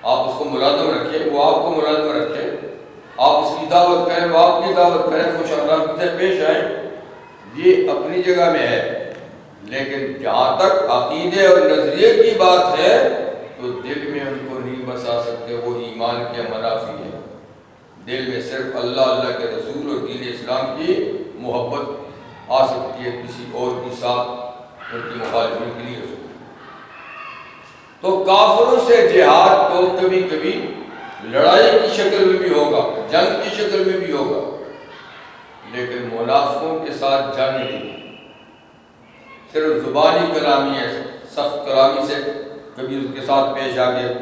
آپ اس کو ملازم رکھیں، وہ آپ کو ملازم رکھیں، آپ اس کی دعوت کریں، وہ آپ کی دعوت کریں، خوش اخلاقی سے پیش آئیں، یہ اپنی جگہ میں ہے۔ لیکن جہاں تک عقیدے اور نظریے کی بات ہے تو دل میں ان کو نہیں بسا سکتے، وہ ایمان کے منافی ہے۔ دل میں صرف اللہ، اللہ کے رسول اور دین اسلام کی محبت آ سکتی ہے، کسی اور کے ساتھ ان کی مخالفت کی نہیں ہو سکتی۔ تو کافروں سے جہاد تو کبھی کبھی لڑائی کی شکل میں بھی ہوگا، جنگ کی شکل میں بھی ہوگا، لیکن منافقوں کے ساتھ جنگ نہیں، صرف زبانی کلامی ہے، سخت کلامی سے کبھی ان کے ساتھ پیش آ گئے،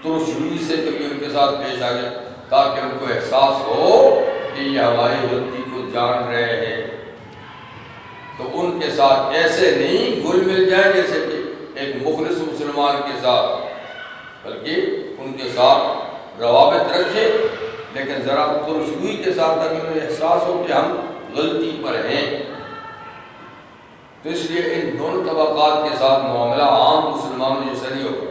ترش روی سے کبھی ان کے ساتھ پیش آ گئے، تاکہ ان کو احساس ہو کہ یہ ہماری غلطی کو جان رہے ہیں۔ تو ان کے ساتھ ایسے نہیں گھل مل جائیں جیسے کہ ایک مخلص مسلمان کے ساتھ، بلکہ ان کے ساتھ روابط رکھیں، لیکن ذرا ترش روی کے ساتھ تاکہ انہیں احساس ہو کہ ہم غلطی پر ہیں۔ تو اس لیے ان دونوں طبقات کے ساتھ معاملہ عام مسلمانوں جیسا نہیں ہوگا۔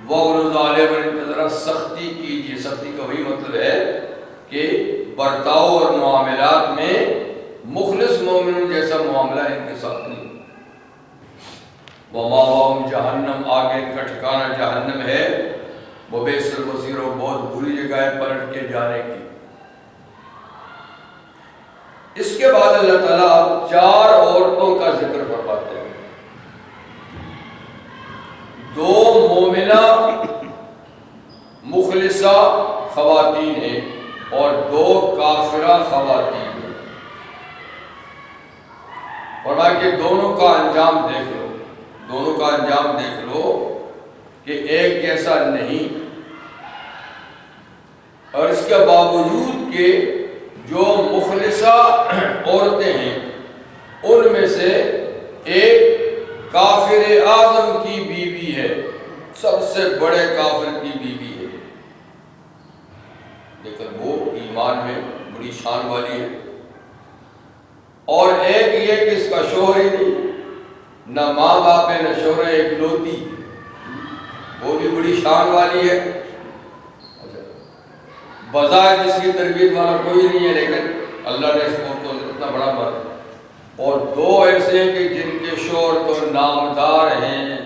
وَغْلُظْ عَلَيْهِمْ، ان پہ ذرا سختی کیجیے۔ سختی کا وہی مطلب ہے کہ برتاؤ اور معاملات میں مخلص مومنوں جیسا معاملہ ان کے ساتھ نہیں۔ وَمَأْوَاهُمْ جَهَنَّمْ، آگے ان کا ٹھکانہ جہنم ہے، وَبِئْسَ الْمَصِيرُ، بہت بری جگہ ہے پلٹ کے جانے کی۔ اس کے بعد اللہ تعالیٰ اب 4 عورتوں کا ذکر فرماتے ہیں۔ 2 مومنہ مخلصہ خواتین ہیں اور 2 کافرہ خواتین ہیں۔ فرمایا کہ دونوں کا انجام دیکھ لو، دونوں کا انجام دیکھ لو کہ ایک جیسا نہیں، اور اس کے باوجود کہ جو مخلصہ عورتیں ہیں ان میں سے ایک کافر اعظم کی بیوی ہے، سب سے بڑے کافر کی بیوی ہے، لیکن وہ ایمان میں بڑی شان والی ہے، اور ایک یہ کہ اس کا شوہر ہی نہیں، نہ ماں باپ ہے نہ شوہر ہے، ایک لوتی، وہ بھی بڑی شان والی ہے، بظاہر جس کی تربیت والا کوئی نہیں ہے، لیکن اللہ نے اس کو اتنا بڑا اور دو ایسے ہیں کہ جن کے شوہر تو نامدار ہیں،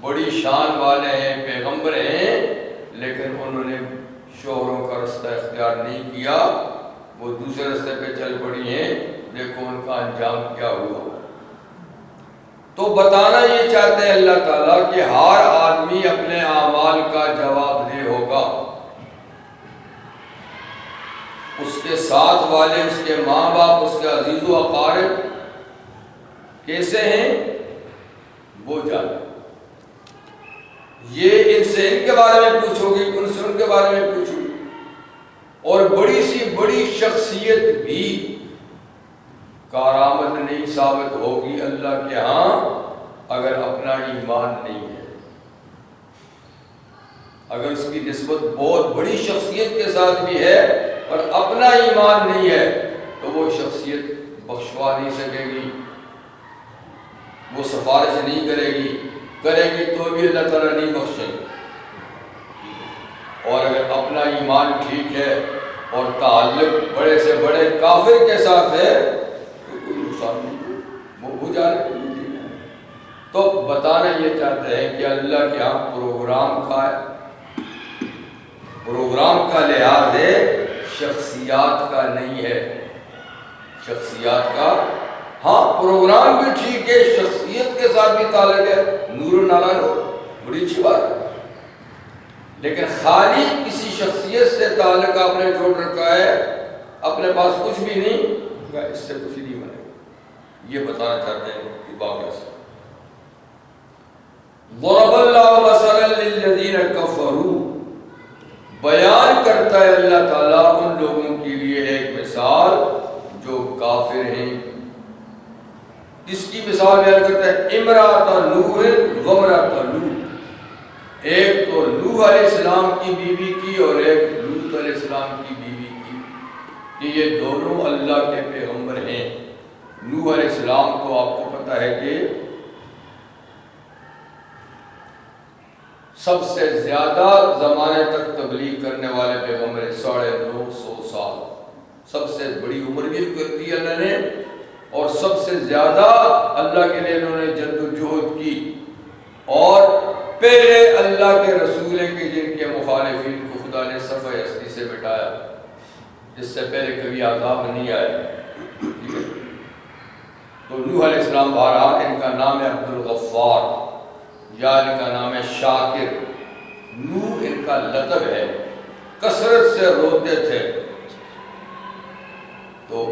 بڑی شان والے ہیں، پیغمبر ہیں، لیکن انہوں نے شوہروں کا رستہ اختیار نہیں کیا، وہ دوسرے راستے پہ چل پڑی ہیں، دیکھو ان کا انجام کیا ہوا۔ تو بتانا یہ چاہتے ہیں اللہ تعالیٰ کہ ہر آدمی اپنے اعمال کا جواب دہ ہوگا، اس کے ساتھ والے، اس کے ماں باپ، اس کے عزیز و اقارب کیسے ہیں وہ جانے۔ یہ ان سے ان کے بارے میں پوچھو گی، ان سے ان کے بارے میں پوچھو گی، اور بڑی سی بڑی شخصیت بھی کارآمد نہیں ثابت ہوگی اللہ کے ہاں اگر اپنا ایمان نہیں ہے۔ اگر اس کی نسبت بہت بڑی شخصیت کے ساتھ بھی ہے اور اپنا ایمان نہیں ہے تو وہ شخصیت بخشوا نہیں سکے گی، وہ سفارش نہیں کرے گی تو بھی اللہ تعالیٰ نہیں بخشے گی۔ اور اگر اپنا ایمان ٹھیک ہے اور تعلق بڑے سے بڑے کافر کے ساتھ ہے تو کوئی نقصان نہیں، وہ گزار۔ تو بتانا یہ چاہتے ہیں کہ اللہ کے ہاں پروگرام کا لحاظ ہے، شخصیات کا نہیں ہے۔ شخصیات کا ہاں پروگرام بھی ٹھیک ہے، شخصیت کے ساتھ بھی تعلق ہے، نور و نالا نور، بڑی اچھی بات ہے، لیکن خالی کسی شخصیت سے تعلق آپ نے جوڑ رکھا ہے، اپنے پاس کچھ بھی نہیں، اس سے کچھ نہیں بنے گا۔ یہ بتانا چاہتے ہیں کہ واقعہ سے ضرب اللہ مثلا للذین کفروا، بیان کرتا ہے اللہ تعالیٰ ان لوگوں کے لیے ایک مثال جو کافر ہیں۔ اس کی مثال بیان کرتا ہے امرأۃ نوح و امرأۃ لوط، ایک تو نوح علیہ السلام کی بیوی کی اور ایک لوط علیہ السلام کی بیوی کی، کہ یہ دونوں اللہ کے پیغمبر ہیں۔ نوح علیہ السلام تو آپ کو پتہ ہے کہ سب سے زیادہ زمانے تک تبلیغ کرنے والے پیغمبر 950 سال، سب سے بڑی عمر بھی کر دی اللہ نے، اور سب سے زیادہ اللہ کے لیے انہوں نے جد و جہد کی، اور پہلے اللہ کے رسول ہیں کہ جن کے مخالفین کو خدا نے صفحہ ہستی سے مٹایا، جس سے پہلے کبھی عذاب نہیں آیا۔ تو نوح علیہ السلام بہرحال ان کا نام ہے عبد الغفار، یا ان کا نام ہے شاکر۔ نوح ان کا لقب ہے، کثرت سے روتے تھے، تو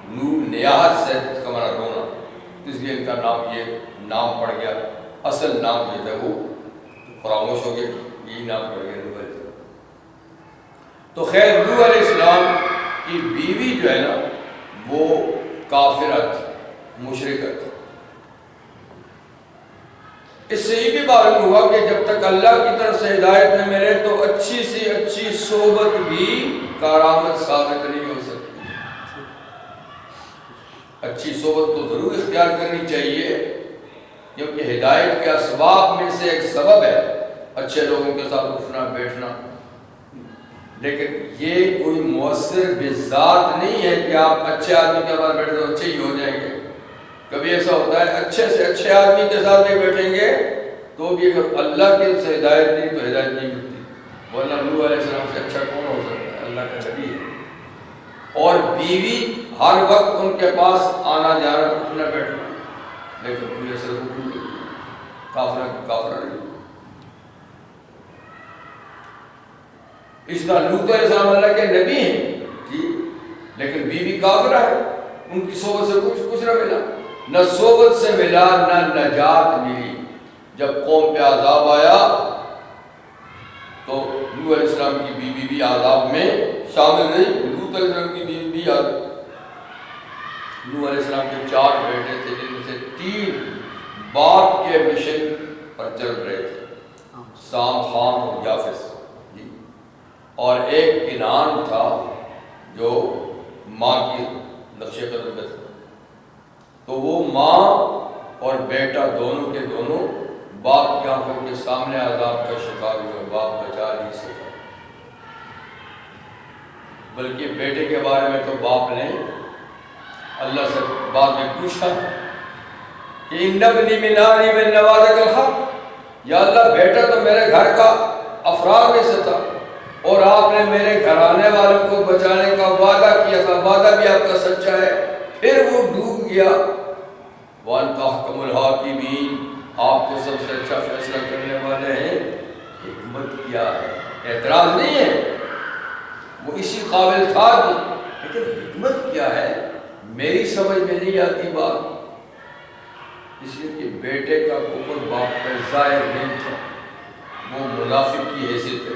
نوح نیاحت سے اس کا معنی رونا، اس لیے ان کا نام یہ نام پڑ گیا۔ اصل نام جو تھا وہ فراموش ہو گیا، یہی نام پڑ گیا نوح علیہ السلام۔ تو خیر نوح علیہ السلام کی بیوی جو ہے نا وہ کافرہ تھی، مشرکہ تھی۔ اس سے یہ بھی معلوم ہوا کہ جب تک اللہ کی طرف سے ہدایت نہ ملے تو اچھی سی اچھی صحبت بھی کارآمد ثابت نہیں ہو سکتی۔ اچھی صحبت تو ضرور اختیار کرنی چاہیے، کیونکہ ہدایت کے اسباب میں سے ایک سبب ہے اچھے لوگوں کے ساتھ اٹھنا بیٹھنا، لیکن یہ کوئی مؤثر بذات نہیں ہے کہ آپ اچھے آدمی کے پاس بیٹھے تو اچھے ہی ہو جائیں گے۔ کبھی ایسا ہوتا ہے اچھے سے اچھے آدمی کے ساتھ بھی بیٹھیں گے تو بھی اگر اللہ کے سے ہدایت نہیں تو ہدایت نہیں ملتی، ورنہ نوح علیہ السلام سے اچھا کون ہو سکتا ہے، اللہ کا نبی ہے۔ اور بیوی ہر وقت ان کے پاس آنا جانا اٹھنا بیٹھنا، لیکن پورے سے کافرہ کی کافرہ نہیں۔ اس طرح لوط علیہ السلام اللہ کے نبی ہیں جی، لیکن بیوی کافرہ ہے، ان کی صحبت سے کچھ نہ ملا، نہ صحبت سے ملا نہ نجات ملی۔ جب قوم پہ عذاب آیا تو نوح علیہ السلام کی بیوی بھی عذاب میں شامل نہیں، لوط علیہ السلام کی بیوی بھی عذاب۔ نوح علیہ السلام کے 4 بیٹے تھے جن میں سے 3 باپ کے مشن پر چل رہے تھے، سام، خام اور یافس جی، اور ایک کنعان تھا جو ماں کی نقش قدم پہ تھا۔ تو وہ ماں اور بیٹا دونوں کے دونوں باپ کی آنکھوں کے سامنے عذاب کا شکار ہوئے، باپ بچا نہیں سکا، بلکہ بیٹے کے بارے میں تو باپ نے اللہ سے بعد میں پوچھا کہ ان ابنی من اہلی من نوادک الحق، یا اللہ بیٹا تو میرے گھر کا افراد میں سے تھا اور آپ نے میرے گھرانے والوں کو بچانے کا وعدہ کیا تھا، وعدہ بھی آپ کا سچا ہے، پھر وہ ڈوب گیا۔ وَأَنْتَ أَحْكَمُ الْحَاكِمِينَ، آپ کو سب سے اچھا فیصلہ کرنے والے ہیں، حکمت کیا ہے؟ اعتراض نہیں ہے، وہ اسی قابل تھا لیکن حکمت کیا ہے میری سمجھ میں نہیں آتی بات، اس لیے کہ بیٹے کا کفر باپ پر ظاہر نہیں تھا، وہ منافق کی حیثیت ہے،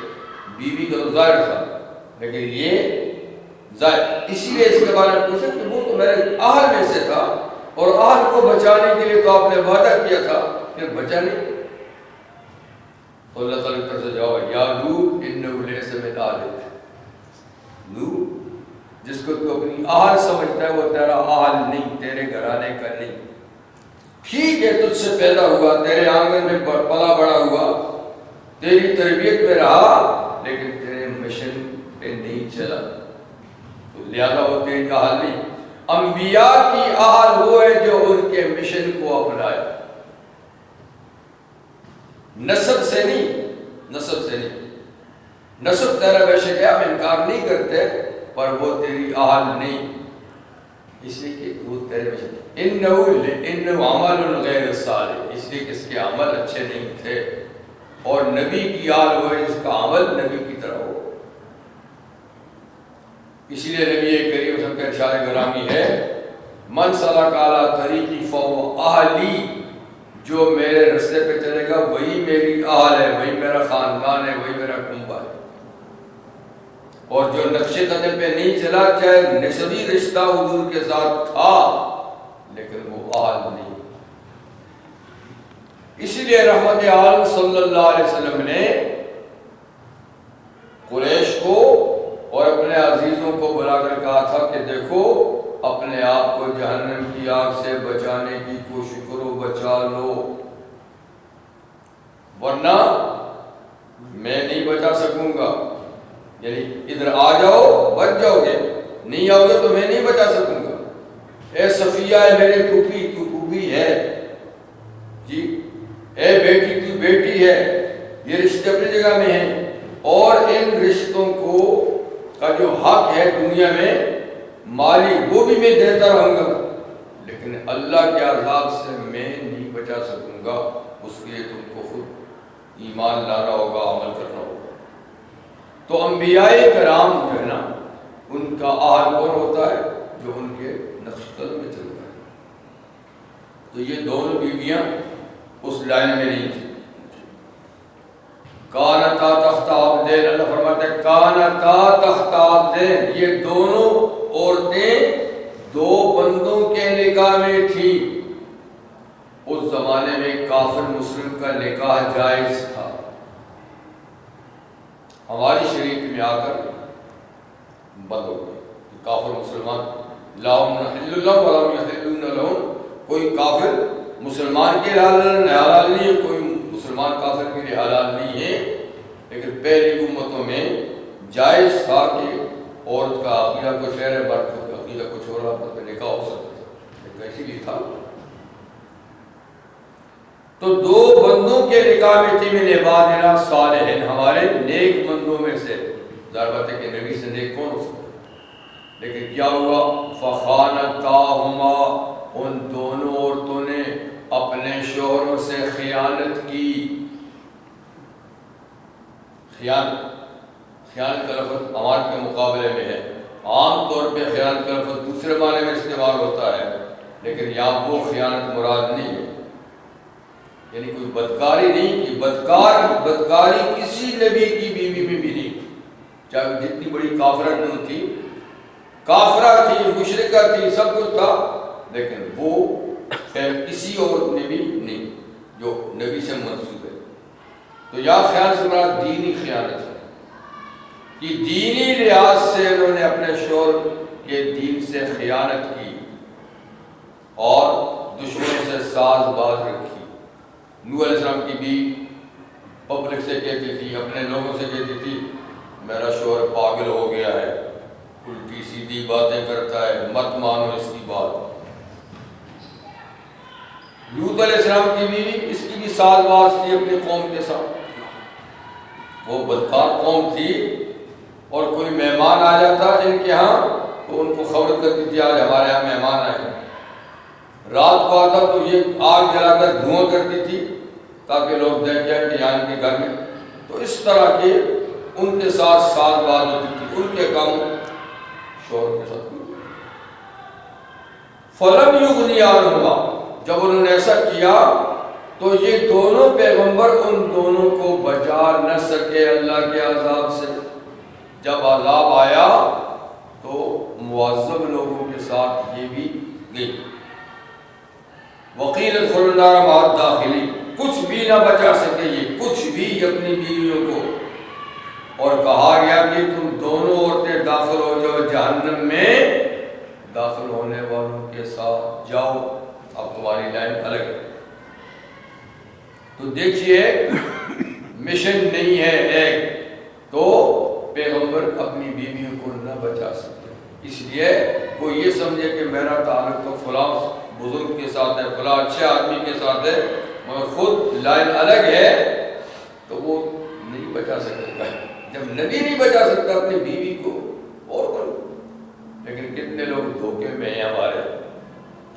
بیوی کا تو ظاہر تھا لیکن یہ ظاہر، اسی لیے اس کے بارے میں پوچھا کہ وہ تو میرے اہل میں سے تھا اور اہل کو بچانے کے لیے تو آپ نے وعدہ کیا تھا، پھر بچا نہیں۔ تو اللہ تعالیٰ کی طرف سے جواب، یا لوط انہ لیس من اہلک، لوط جس کو تو اپنی اہل سمجھتا ہے وہ تیرا اہل نہیں، تیرے گھرانے کا نہیں، ٹھیک ہے تجھ سے پیدا ہوا، تیرے آنگن میں پلا بڑا ہوا، تیری تربیت میں رہا، لیکن تیرے مشن پہ نہیں چلا، تو لہذا وہ تیری اہل نہیں۔ انبیاء کی اہل وہ ہے جو ان کے مشن کو اپنائے، نسب سے نہیں، نسب سے نہیں، نسب تیرا بے شک ہے، ہم انکار نہیں کرتے، پر وہ تیری اہل نہیں، اس لیے کہ وہ تیرے مشن، انہ عمل غیر صالح، اس لیے کہ اس کے عمل اچھے نہیں تھے، اور نبی کی آل ہو جس کا عمل نبی کی طرح ہو۔ اسی لیے نبی کریم صلی اللہ علیہ وسلم کا ارشاد گرامی ہے، من سلک علی طریقی فہو اہلی، جو میرے رستے پہ چلے گا وہی میری آل ہے، وہی میرا خاندان ہے، وہی میرا کنبہ ہے، اور جو نقش قدم پہ نہیں چلا، چاہے نسبی رشتہ حضور کے ساتھ تھا لیکن وہ آل نہیں۔ اسی لیے رحمت عالم صلی اللہ علیہ وسلم نے قریش کو اور اپنے عزیزوں کو بلا کر کہا تھا کہ دیکھو اپنے آپ کو جہنم کی آگ سے بچانے کی کوشش کرو، بچا لو، ورنہ میں نہیں بچا سکوں گا، یعنی ادھر آ جاؤ بچ جاؤ گے، نہیں آؤ گے تو میں نہیں بچا سکوں گا۔ اے صفیہ ہے میرے پھوپھی، تو پھوپھی ہے جی، اے بیٹی تو بیٹی ہے، یہ رشتے اپنی جگہ میں ہیں، اور ان رشتوں کو کا جو حق ہے دنیا میں مالی وہ بھی میں دیتا رہوں گا، لیکن اللہ کے عذاب سے میں نہیں بچا سکوں گا، اس لیے تم کو خود ایمان لانا ہوگا، عمل کرنا ہوگا۔ تو انبیاء کرام جو ہے نا ان کا اہل کون ہوتا ہے؟ جو ان کے نقش قدم میں چلتا ہے۔ تو یہ دونوں بیویاں اس لائن میں نہیں تھی۔ کانتا تحت عبدین، اللہ فرماتے ہیں کانتا تحت عبدین، یہ دونوں عورتیں دو بندوں کے نکاح میں تھیں۔ اس زمانے میں کافر مسلم کا نکاح جائز تھا، ہماری شریعت میں آ کر بند ہو گیا۔ کافر مسلمان لاہم نحل لہم ولم یحلون لہم، کوئی کافر مسلمان کے لیے حلال نہیں ہے، کوئی مسلمان کافر کے لیے حلال نہیں ہے، لیکن پہلی امتوں میں جائز تھا کہ عورت کا عقیدہ کچھ ہے، مرد کا عقیدہ کچھ اور، آپس میں نکاح ہو سکتا تھا، لیکن ایسی بھی تھا۔ تو دو بندوں کے نکاح میں تھی، من عبادنا صالحین، ہمارے نیک بندوں میں سے، ظاہر بات ہے کہ نبی سے نیک کون ہو سکتا ہے، لیکن کیا ہوا؟ فخانتاہما، ان دونوں عورتوں نے اپنے شوہروں سے خیانت کی۔ خیانت کا لفظ امانت کے مقابلے میں ہے، عام طور پہ خیانت کا لفظ دوسرے معنی میں استعمال ہوتا ہے، لیکن یہاں وہ خیانت مراد نہیں ہے، یعنی کوئی بدکاری نہیں کی، بدکاری کسی نبی کی بیوی میں بھی نہیں، چاہے جتنی بڑی کافرہ کیوں تھی، کافرہ تھی، مشرکہ تھی، سب کچھ تھا، لیکن وہ خیر کسی اور میں بھی نہیں جو نبی سے منسوب ہے۔ تو یا خیال سے مراد دینی خیانت ہے کہ دینی لحاظ سے انہوں نے اپنے شوہر کے دین سے خیانت کی اور دشمنوں سے ساز باز رکھی۔ نوح علیہ السلام کی بھی پبلک سے کہتی تھی، اپنے لوگوں سے کہتی تھی میرا شوہر پاگل ہو گیا ہے، الٹی سیدھی باتیں کرتا ہے، مت مانو اس کی بات۔ لوط علیہ السلام کی بیوی، اس کی بھی ساز باز تھی اپنی قوم کے ساتھ، وہ بدکار قوم تھی، اور کوئی مہمان آ جاتا ان کے ہاں تو ان کو خبر کرتی تھی آج ہمارے یہاں مہمان آئے۔ رات کو آتا تو یہ آگ جلا کر دھواں کرتی تھی تاکہ لوگ دیکھ جائیں کہ یہاں ان کے گھر میں، تو اس طرح کے ان کے ساتھ ساز باز ہوتی تھی، ان کے کاموں شوہر کے ساتھ۔ فلم یغنی عنہما، جب انہوں نے ایسا کیا تو یہ دونوں پیغمبر ان دونوں کو بچا نہ سکے اللہ کے عذاب سے۔ جب عذاب آیا تو معذب لوگوں کے ساتھ یہ بھی گئی۔ وقیل ادخلوا النار مع الداخلین، کچھ بھی نہ بچا سکے یہ، کچھ بھی اپنی بیویوں کو، اور کہا گیا کہ تم دونوں عورتیں داخل ہو جاؤ جہنم میں، داخل ہونے والوں کے ساتھ جاؤ، اب تمہاری لائن الگ ہے۔ تو دیکھیے مشن نہیں ہے ایک، تو پیغمبر اپنی بیویوں کو نہ بچا سکتے، اس لیے وہ یہ سمجھے کہ میرا تعلق تو فلاں بزرگ کے ساتھ ہے، فلاں اچھے آدمی کے ساتھ ہے، مگر خود لائن الگ ہے، تو وہ نہیں بچا سکتا۔ جب نبی نہیں بچا سکتا اپنی بیوی کو، اور کون؟ لیکن کتنے لوگ دھوکے میں ہیں ہمارے،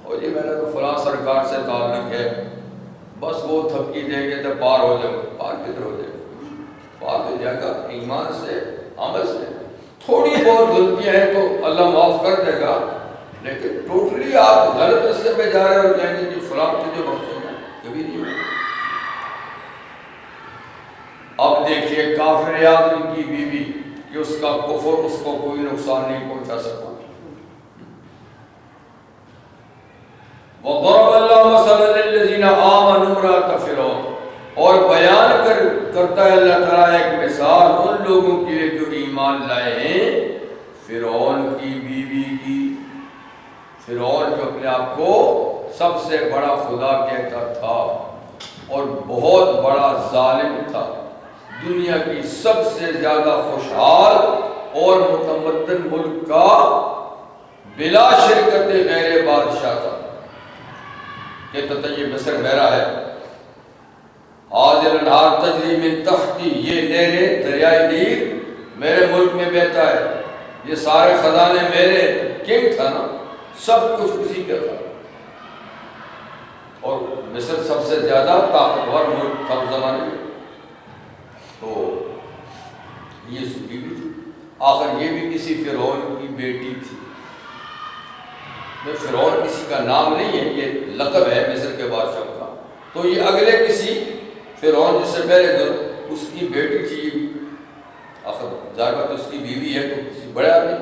اور یہ میرا تو فلاں سرکار سے تعلق ہے، بس وہ تھپکی دیں گے تو پار ہو جاؤ۔ پار کدھر ہو جائے گا؟ پار ہو جائے گا ایمان سے، عمل سے۔ تھوڑی بہت غلطیاں ہیں تو اللہ معاف کر دے گا، لیکن ٹوٹلی آپ غلط راستے پہ جا رہے ہو، کہیں گے کہ فلاں تجھے بخشے گا، کبھی نہیں ہوگا۔ اب دیکھیے کافر اعظم کی بیوی کہ اس کا کفر اس کو کوئی نقصان نہیں پہنچا سکا۔ وَضَرَبَ اللَّهُ مَثَلًا لِّلَّذِينَ آمَنُوا امْرَأَتَ فِرْعَوْنَ، اور بیان کرتا ہے اللہ تعالیٰ ایک مثال ان لوگوں کے لیے جو ایمان لائے ہیں، فرعون کی بیوی کی۔ فرعون جو اپنے آپ کو سب سے بڑا خدا کہتا تھا اور بہت بڑا ظالم تھا، دنیا کی سب سے زیادہ خوشحال اور متمدن ملک کا بلا شرکت غیر بادشاہ تھا، کہتا تھا یہ مصر میرا ہے، حاضر الانہار تجری من تحتی، یہ نہریں دریائے نیل میرے ملک میں بہتا ہے، یہ سارے خزانے میرے، کنگ تھا نا، سب کچھ اسی کا تھا، اور مصر سب سے زیادہ طاقتور ملک تھا اس زمانے میں۔ تو یہ اس کی بیوی تھی، آخر یہ بھی کسی فرعون کی بیٹی تھی۔ فرعون کسی کا نام نہیں ہے، یہ لقب ہے مصر کے بادشاہ کا، تو یہ اگلے کسی فرعون جس سے پہلے اس کی بیٹی تھی، آخر ظاہر بات اس کی بیوی ہے تو کسی بڑے آدمی،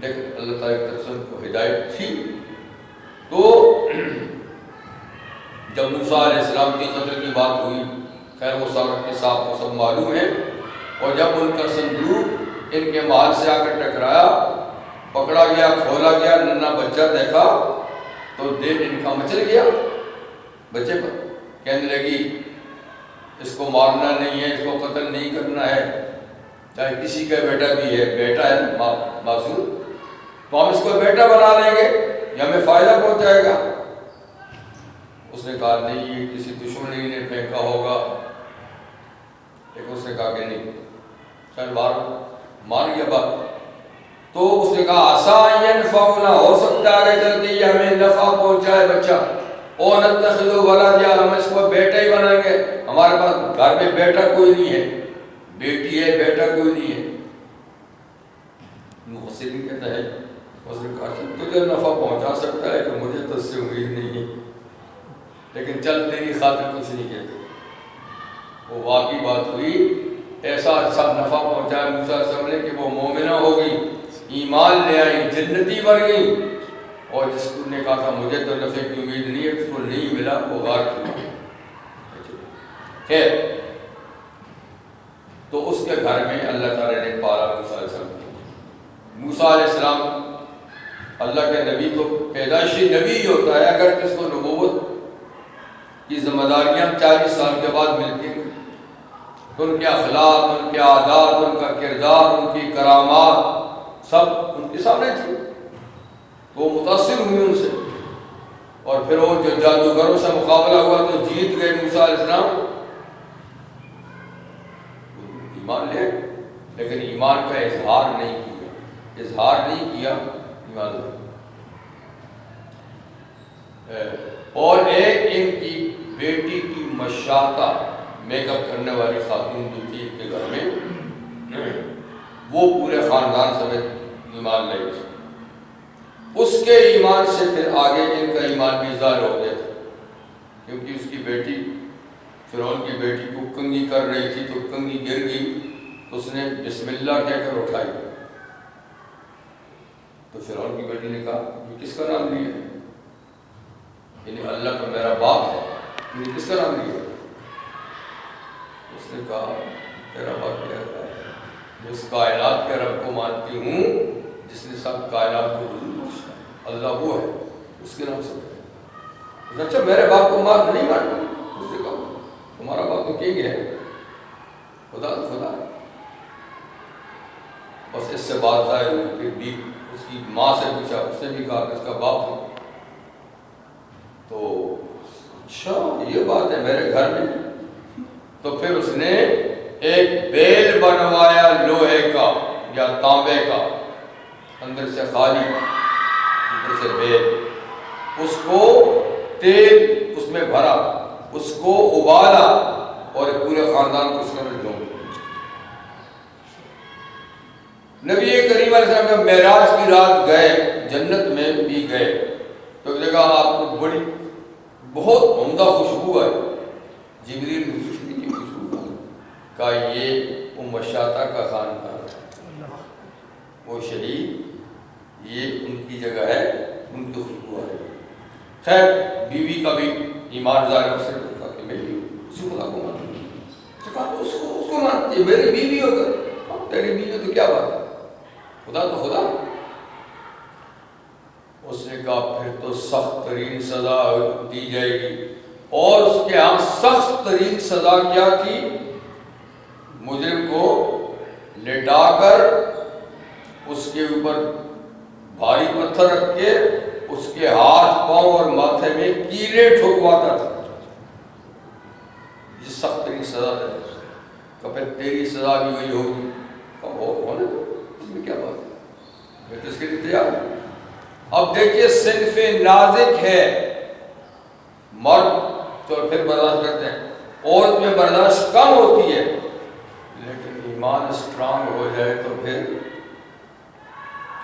لیکن اللہ تعالیٰ کی طرف سے ان کو ہدایت تھی۔ تو جب موسیٰ علیہ السلام کی قتل کی بات ہوئی، خیر وہ سب کے ساتھ کو سب معلوم ہے، اور جب ان کا صندوق ان کے محل سے آ کر ٹکرایا، پکڑا گیا، کھولا گیا، ننھا بچہ دیکھا تو دل ان کا مچل گیا بچے پر، کہنے لگی اس کو مارنا نہیں ہے، اس کو قتل نہیں کرنا ہے، چاہے کسی کا بیٹا بھی ہے، بیٹا ہے معصوم، تو ہم اس کو بیٹا بنا لیں گے، یہ ہمیں فائدہ پہنچائے گا۔ اس نے کہا نہیں، یہ کسی دشمنی نے پھینکا ہوگا، لیکن اس نے کہا کہ نہیں، خیر مان گیا بات۔ تو اس نے کہا عسیٰ ینفعنا، ہو سکتا ہے کہ چلتے یہ ہمیں نفع پہنچائے بچہ، او نتخذہ ولدا، ہم اس کو بیٹا ہی بنائیں گے، ہمارے پاس گھر میں بیٹا کوئی نہیں ہے، بیٹی ہے، بیٹا کوئی نہیں ہے۔ مفسرین کہتا ہے اس نے کہا تجھے نفع پہنچا سکتا ہے کہ مجھے تو اس سے امید نہیں ہے، لیکن چل تیری خاطر کچھ نہیں کہتے۔ وہ واقعی بات ہوئی، ایسا اچھا نفع پہنچایا موسیٰ علیہ السلام نے کہ وہ مومنہ ہو گئی، ایمان لے آئی، جنتی بن گئی، اور جس کو نے کہا تھا مجھے تو نفع کی امید نہیں ہے، اس کو نہیں ملا، وہ غار کیا۔ خیر، تو اس کے گھر میں اللہ تعالیٰ نے پالا موسیٰ علیہ السلام کی۔ موسیٰ علیہ السلام اللہ کے نبی تو پیدائشی نبی ہی ہوتا ہے، اگر کس کو نبوت کی ذمہ داریاں 40 سال کے بعد ملتی ہیں تو ان کے اخلاق، ان کے عادات، ان کا کردار، ان کی کرامات سب ان کے سامنے تھی، وہ متاثر ہوئی ان سے، اور پھر وہ جو جادوگروں سے مقابلہ ہوا تو جیت گئے موسیٰ علیہ السلام، ایمان لے، لیکن ایمان کا اظہار نہیں کیا ایمان لے۔ اور ایک ان کی بیٹی کی مشاطہ، میک اپ کرنے والی خاتون جو تھی ان کے گھر میں، وہ پورے خاندان سمیت ایمان لے گئی۔ اس کے ایمان سے پھر آگے ان کا ایمان بھی ظاہر ہو گیا تھا، کیونکہ اس کی بیٹی فرعون کی بیٹی کو کنگھی کر رہی تھی، تو کنگھی گر گئی تو اس نے بسم اللہ کہہ کر اٹھائی، تو فرعون کی بیٹی نے کہا یہ کس کا نام لیا ہے؟ یعنی اللہ تو میرا باپ ہے، یہ کس کا نام لیا ہے؟ اس نے کہا تیرا باپ کہتا ہے میں اس کائنات کے رب کو مانتی ہوں جس نے سب کائنات کو وجود بخشا ہے، اللہ وہ ہے، اس کے نام سے ہے۔ اچھا میرے باپ کو نہیں مانتی؟ اس نے کہا تمہارا باپ تو کنگ ہے، خدا تو خدا ہے۔ بس اس سے بات ظاہر ہوئی، پھر بھی اس کی ماں سے پوچھا، اس نے بھی کہا کہ اس کا باپ ہے، تو اچھا یہ بات ہے میرے گھر میں۔ تو پھر اس نے ایک بیل بنوایا لوہے کا یا تانبے کا، اندر سے خالی اوپر سے بیل، اس کو تیل اس میں بھرا، اس کو ابالا اور پورے خاندان کو اس میں ڈال۔ نبی کریم علیہ السلام جب معراج کی رات گئے، جنت میں بھی گئے، تو ایک جگہ آپ کو بڑی بہت عمدہ خوشبو آئی، جبریل نے خوشبو کہا یہ ام شاطہ کا خاندان ہے، وہ شہید، یہ ان کی جگہ ہے، ان کی خوشبو آ رہی ہے۔ خیر بیوی کا بھی ایمان ظاہر سے کہا کہ میں بھی اسی خدا کو مانتی ہوں، کہا اس کو مانتی ہے، میری بیوی ہو کر، تیری بیوی ہو تو کیا بات ہے، خدا تو خدا۔ اس نے کہا پھر تو سخت ترین سزا دی جائے گی، اور اس کے ہاں سخت ترین سزا کیا تھی؟ مجرم کو لٹا کر اس کے اوپر بھاری پتھر رکھ کے اس کے ہاتھ پاؤں اور ماتھے میں کیلیں ٹھکواتا تھا، یہ سخت ترین سزا دیتا تھا۔ کہ پھر تیری سزا بھی وہی ہوگی، ہونے دو، اس میں کیا بات ہے، میں تو اس کے لیے تیار ہوں۔ اب دیکھیے صنف نازک ہے، مرد تو پھر برداشت کرتے ہیں، عورت میں برداشت کم ہوتی ہے، لیکن ایمان اسٹرانگ ہو جائے تو پھر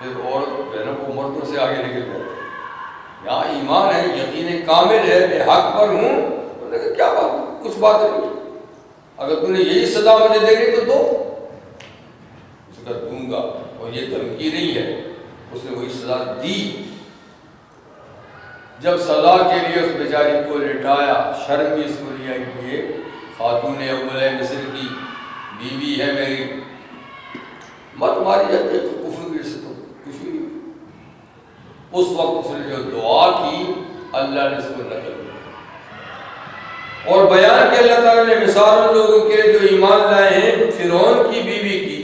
عورت بہنوں کو مردوں سے آگے نکل جاتے ہیں۔ یہاں ایمان ہے، یقین کامل ہے، میں حق پر ہوں، انہوں نے کہا کیا بات ہے، کچھ بات نہیں، اگر تم نے یہی سزا مجھے دینی تو دو، اس کا دوں گا، اور یہ دھمکی نہیں ہے، اس نے وہی سزا دی۔ جب سزا کے لیے اس بیچاری کو لٹایا، شرم بھی اس کو لیا کہ یہ خاتون اول مصر کی بیوی ہے میری، مت ماری جاتی ہے کفر کی سے تو کچھ بھی نہیں۔ اس وقت اس نے جو دعا کی اللہ نے اس کو نقل کیا، اور بیان کہ اللہ تعالیٰ نے مثال ان لوگوں کے لیے جو ایمان لائے ہیں فرعون کی بیوی کی،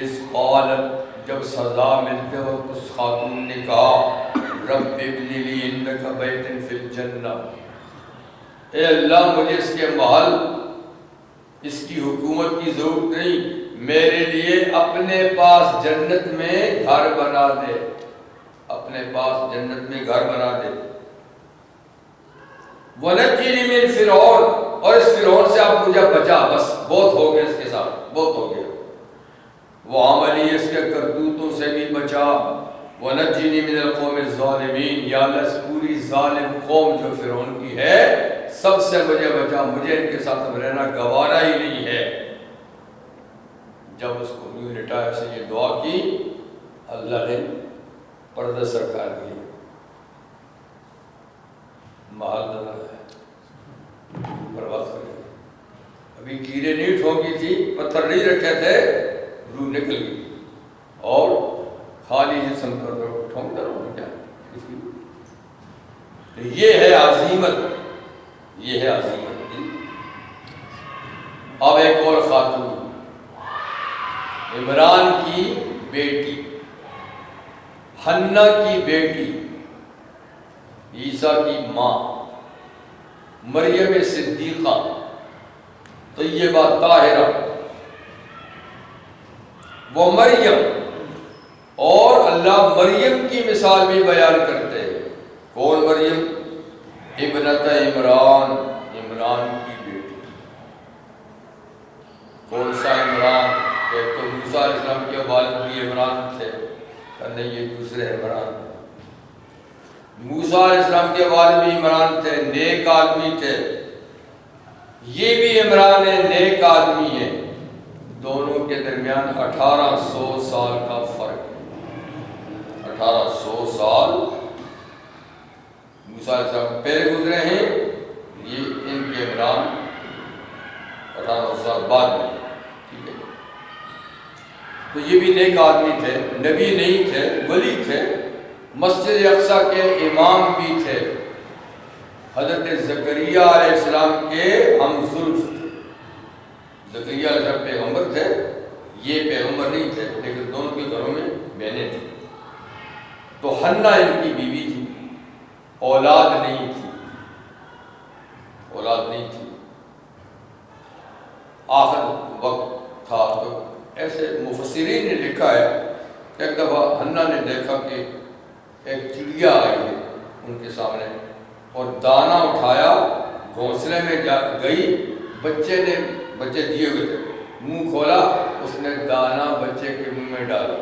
اس قالت جب سزا ملتے وقت اس خاتون نے کہا رب ابن لی عندک بیت فی الجنہ، اے اللہ مجھے اس کے محل، اس کی حکومت کی ضرورت نہیں، میرے لیے اپنے پاس جنت میں گھر بنا دے، اپنے پاس جنت میں گھر بنا دے۔ وَنَجِّنِي مِن فرعون، اور اس فرعون سے آپ مجھے بچا، بس بہت ہو گیا، اس کے ساتھ بہت ہو گیا، وہ عملی اس کے کرتوتوں سے بھی بچا۔ وَنَجِّنِي مِنَ الْقَوْمِ الظَّالِمِينَ، یا اللہ اس پوری ظالم قوم جو فرعون کی ہے سب سے مجھے بچا، مجھے ان کے ساتھ اب رہنا گوارا ہی نہیں ہے۔ جب اس کو یوں لٹایا سے یہ دعا کی، اللہ نے پردہ سرکار دی، محل نظر ہے، پرواز کرے، ابھی کیلیں نہیں ٹھونکی تھی، پتھر نہیں رکھے تھے، روح نکل گئی، اور خالی جسم پر ٹھونکتا رہو کیا، یہ ہے عظیمت، یہ ہے عظیمت۔ اب ایک اور خاتون، عمران کی بیٹی، حنا کی بیٹی عیسیٰ کی ماں مریم صدیقہ طیبہ طاہرہ، وہ مریم، اور اللہ مریم کی مثال بھی بیان کرتے ہیں۔ کون مریم؟ ابنت عمران، عمران کی بیٹی۔ کون سا عمران؟ ایک تو موسیٰ علیہ السلام کے والد بھی عمران تھے، نہیں یہ دوسرے عمران تھے۔ موسیٰ علیہ السلام کے والد بھی عمران تھے، نیک آدمی تھے، یہ بھی عمران ہے، نیک آدمی ہے۔ دونوں کے درمیان 1800 سال کا فرق ہے۔ 1800 سال موسیٰ علیہ السلام پہلے گزرے ہیں، یہ ان کے عمران 1800 سال بعد میں، ٹھیک ہے۔ تو یہ بھی نیک آدمی تھے، نبی نہیں تھے، ولی تھے، مسجد اقصیٰ کے امام بھی تھے، حضرت زکریا علیہ السلام کے ہم زلف تھے۔ زکریا علیہ السلام پیغمبر تھے، یہ پیغمبر نہیں تھے، لیکن دونوں کے گھروں میں بہنیں تھیں۔ تو حنا ان کی بیوی تھی، اولاد نہیں تھی، اولاد نہیں تھی، آخر وقت تھا۔ تو ایسے مفسرین نے لکھا ہے کہ ایک دفعہ حنا نے دیکھا کہ ایک چڑیا آئی ہے ان کے سامنے، اور دانہ اٹھایا، گھونسلے میں گئی، بچے دیے ہوئے تھے، منہ کھولا، اس نے دانہ بچے کے منہ میں ڈالا،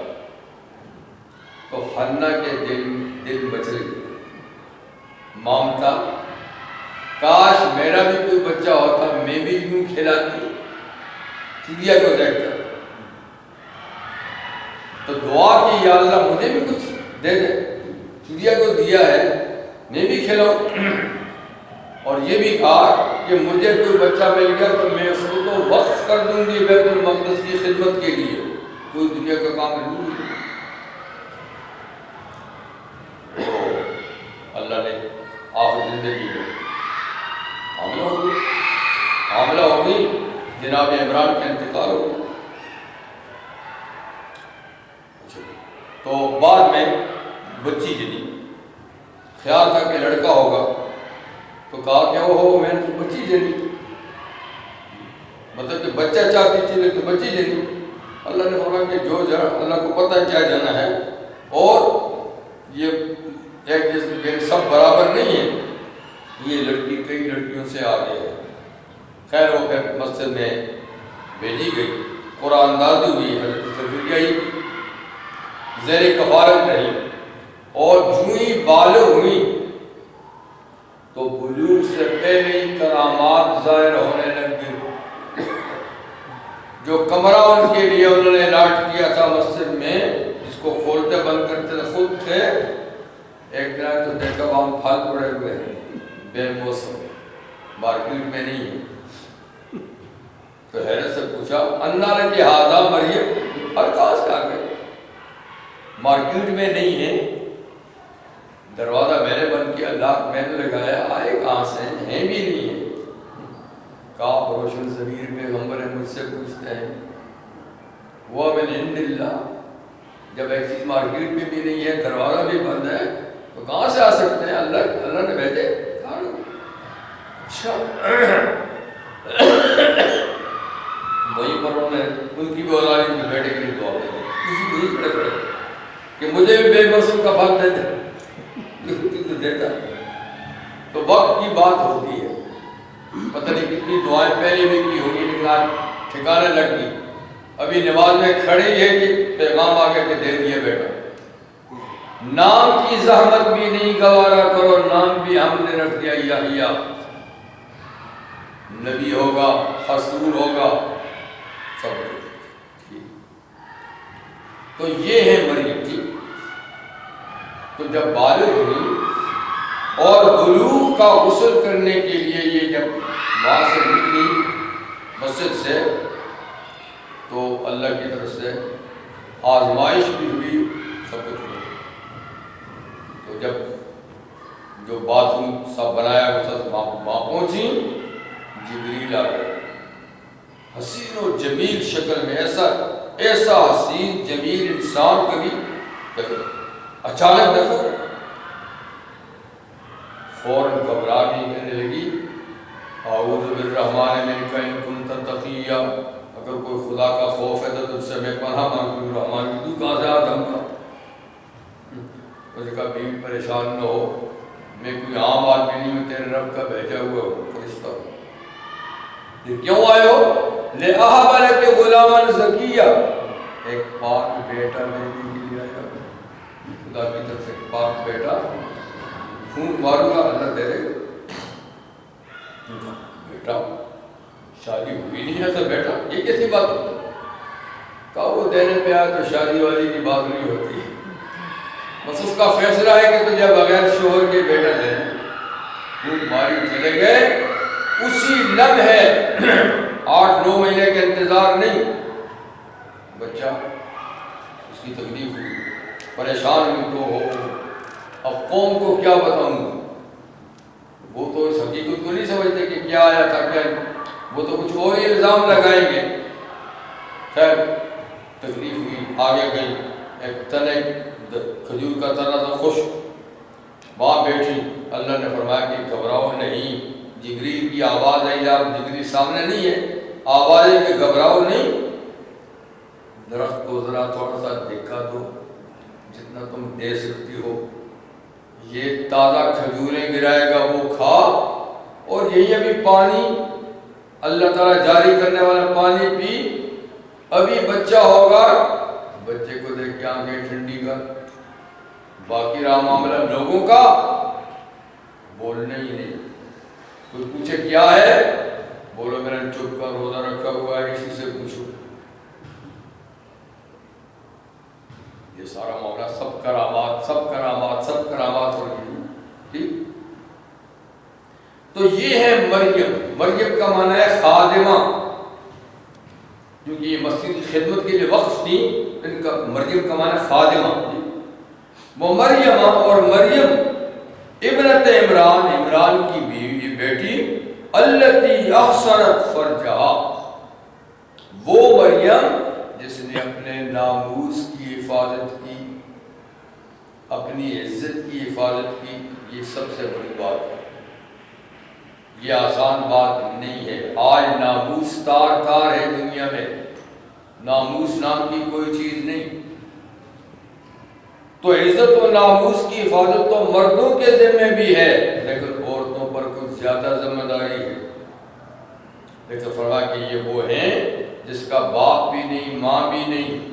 تو حنا کے دل مچل گئے، مامتا، کاش میرا بھی کوئی بچہ ہوتا، میں بھی یوں کھلاتی چڑیا کو دیکھ کر۔ تو دعا کی، یا اللہ مجھے بھی کچھ دے دے، چڑیا کو دیا ہے میں بھی کھلاؤں، اور یہ بھی کہا کہ مجھے کوئی بچہ مل گیا تو میں اس کو تو وقف کر دوں گی بیت المقدس کی خدمت کے لیے، کوئی دنیا کا کام نہیں۔ تو اللہ نے آخر زندگی میں حاملہ ہو گئی، جناب عمران کا انتقال ہو گیا۔ تو بعد میں بچی جنی، خیال تھا کہ لڑکا ہوگا، تو کہا کہ ہو میں نے تو بچی جنی، مطلب کہ بچہ چاہتی تھی لیکن بچی جنی۔ اللہ نے فرمایا کہ جو اللہ کو پتہ کیا جانا ہے، اور یہ ایک جیسے کہ سب برابر نہیں ہے، یہ لڑکی کئی لڑکیوں سے آگے ہے۔ خیر وہ پھر مسجد میں بھیجی گئی، قرآن اندازی ہوئی، حضرت زکریا زیر کفالت رہی، اور جو ہی بالغ ہوئی تو بلوغ سے پہلے ہی کرامات ظاہر ہونے لگ گئی۔ جو کمرہ ان کے لیے انہوں نے الاٹ کیا تھا مسجد میں، جس کو کھولتے بند کرتے خود تھے، ایک دن تو دیکھا وہاں پھل پڑے ہوئے ہیں بے موسم، مارکیٹ میں نہیں ہے۔ تو حیرت سے پوچھا، انا لک ھذا مریم، پھل کہاں سے آ گئے؟ مارکیٹ میں نہیں ہے، دروازہ میں نے بند کیا، لاک میں نے لگایا، آئے کہاں سے ہیں بھی نہیں ہے۔ کعب روشن ضمیر پیغمبر مجھ سے پوچھتے ہیں، وہ من عند اللہ، جب ایک چیز مارکیٹ میں بھی نہیں ہے، دروازہ بھی بند ہے، تو کہاں سے آ سکتے ہیں؟ اللہ نے بھیجے۔ اچھا، وہیں پر انہوں نے ان کی بھی اولاد کی بیٹے کے لیے دعا کی، کسی کو نہیں کھڑے کہ مجھے بھی بے موسم کا پھل دے دے، تو دیتا ہے۔ تو وقت کی بات ہوتی ہے، پتہ نہیں کتنی دعائیں پہلے بھی کی ہوگی، لیکن آج ٹھکانے لگ گئی۔ ابھی نماز میں کھڑے ہی ہے کہ پیغام آگے کے دے دیا بیٹا، نام کی زحمت بھی نہیں گوارا کرو، نام بھی ہم نے رکھ دیا یحییٰ، نبی ہوگا، حصور ہوگا، سب۔ تو یہ ہے مریم کی۔ تو جب بالغ ہوئی اور بلوغ کا غسل کرنے کے لیے یہ جب وہاں سے نکلی مسجد سے، تو اللہ کی طرف سے آزمائش بھی ہوئی، سب کچھ ہوئی۔ تو جب جو باتھ روم سب بنایا ہوا تھا وہاں پہنچی، جبریل آ گئے، حسین و جمیل شکل میں، ایسا حسین جمیل انسان کبھی دیکھا۔ اچانک دیکھو فوراً گھبرا گئی، کہنے لگی اعوذ بالرحمن منک ان کنت تقیا، اگر کوئی خدا کا خوف ہے تو تجھ سے میں پناہ مانگتی ہوں، رحمان کی تو کہاں سے آدم کا؟ اس نے کہا بیوی پریشان نہ ہو، میں کوئی عام آدمی نہیں ہوں، تیرے رب کا بھیجا ہوا ہوں، فرشتہ ہوں۔ یہ کیوں آئے ہو؟ لِأَهَبَ لَكَ غُلَامًا زَكِيًّا، ایک پاک بیٹا دینے کے لیے آیا، خدا کی طرف سے پاک بیٹا، خون ماروں گا اللہ دے دے گا۔ بیٹا شادی ہوئی نہیں ہے تو بیٹا یہ کیسی بات ہوتی ہے؟ کہا وہ دینے پہ آیا تو شادی والی کی بات نہیں ہوتی، بس اس کا فیصلہ ہے کہ تجھے بغیر شوہر کے بیٹا دینا۔ خون ماری چلے گئے، اسی لمحے 8-9 مہینے کے انتظار نہیں، بچہ اس کی تکلیف ہوئی، پریشان ہوئی تو ہو، اب قوم کو کیا بتاؤں؟ وہ تو اس حقیقت کو نہیں سمجھتے کہ کیا آیا تھا کیا نہیں، وہ تو کچھ اور ہی الزام لگائیں گے۔ خیر تکلیف ہوئی، آگے گئی، ایک تنے کھجور کا تنا تھا خشک، وہاں بیٹھی، اللہ نے فرمایا کہ گھبراؤ نہیں، جبریل کی آواز ہے، یا جبریل سامنے نہیں ہے، آواز ہے کہ گھبراؤ نہیں، درخت کو ذرا تھوڑا سا دکھا دو جتنا تم دے سکتی ہو، یہ تازہ کھجوریں گرائے گا وہ کھا، اور یہی ابھی پانی اللہ تعالیٰ جاری کرنے والا پانی پی، ابھی بچہ ہوگا، بچے کو دیکھ کے آنکھیں ٹھنڈی کر، باقی رہا معاملہ لوگوں کا، بولنا ہی نہیں، کوئی پوچھے کیا ہے، بولو میں نے چپ کا روزہ رکھا ہوا ہے، کسی سے پوچھو۔ یہ سارا معاملہ سب کرامات سب کرامات سب کرامات ہو رہی ہے، ٹھیک؟ تو یہ ہے مریم، مریم کا معنی ہے خادمہ، کیونکہ یہ مسجد کی خدمت کے لیے وقف تھی، ان کا مریم کا معنی خادمہ، وہ مریم، اور مریم ابنت عمران، عمران کی بیوی بیٹی، التی احصنت فرجہا، وہ مریم جس نے اپنے ناموس کی حفاظت کی، اپنی عزت کی حفاظت کی، یہ سب سے بڑی بات ہے، یہ آسان بات نہیں ہے۔ آج ناموس تار تار ہے دنیا میں، ناموس نام کی کوئی چیز نہیں، تو عزت و ناموس کی حفاظت تو مردوں کے ذمہ بھی ہے، لیکن عورتوں پر کچھ زیادہ ذمہ داری ہے۔ لیکن فرمایا کہ یہ وہ ہیں جس کا باپ بھی نہیں، ماں بھی نہیں،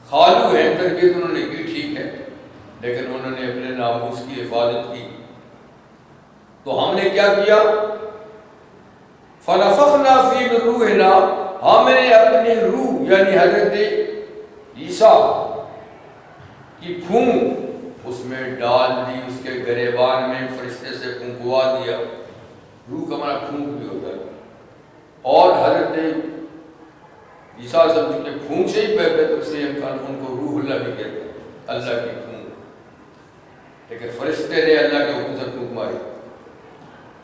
خالو ہیں، تربیت انہوں نے کی ٹھیک ہے، لیکن انہوں نے اپنے ناموس کی حفاظت کی، تو ہم نے کیا کیا؟ فَنَفَخْنَا فِي مِن رُوحِنَا، ہم نے اپنی روح یعنی حضرت عیسیٰ کی پھونک اس میں ڈال دی، اس کے گریبان میں فرشتے سے پھونکوا دیا، روح کا معنی پھونک بھی ہوتا ہے، اور حضرت عیسیٰ سب کے پھونک سے ہی تو سے ان کو روح اللہ بھی کہتے ہیں، اللہ کی پھونک، لیکن فرشتے نے اللہ کے حکم سے پھونک ماری،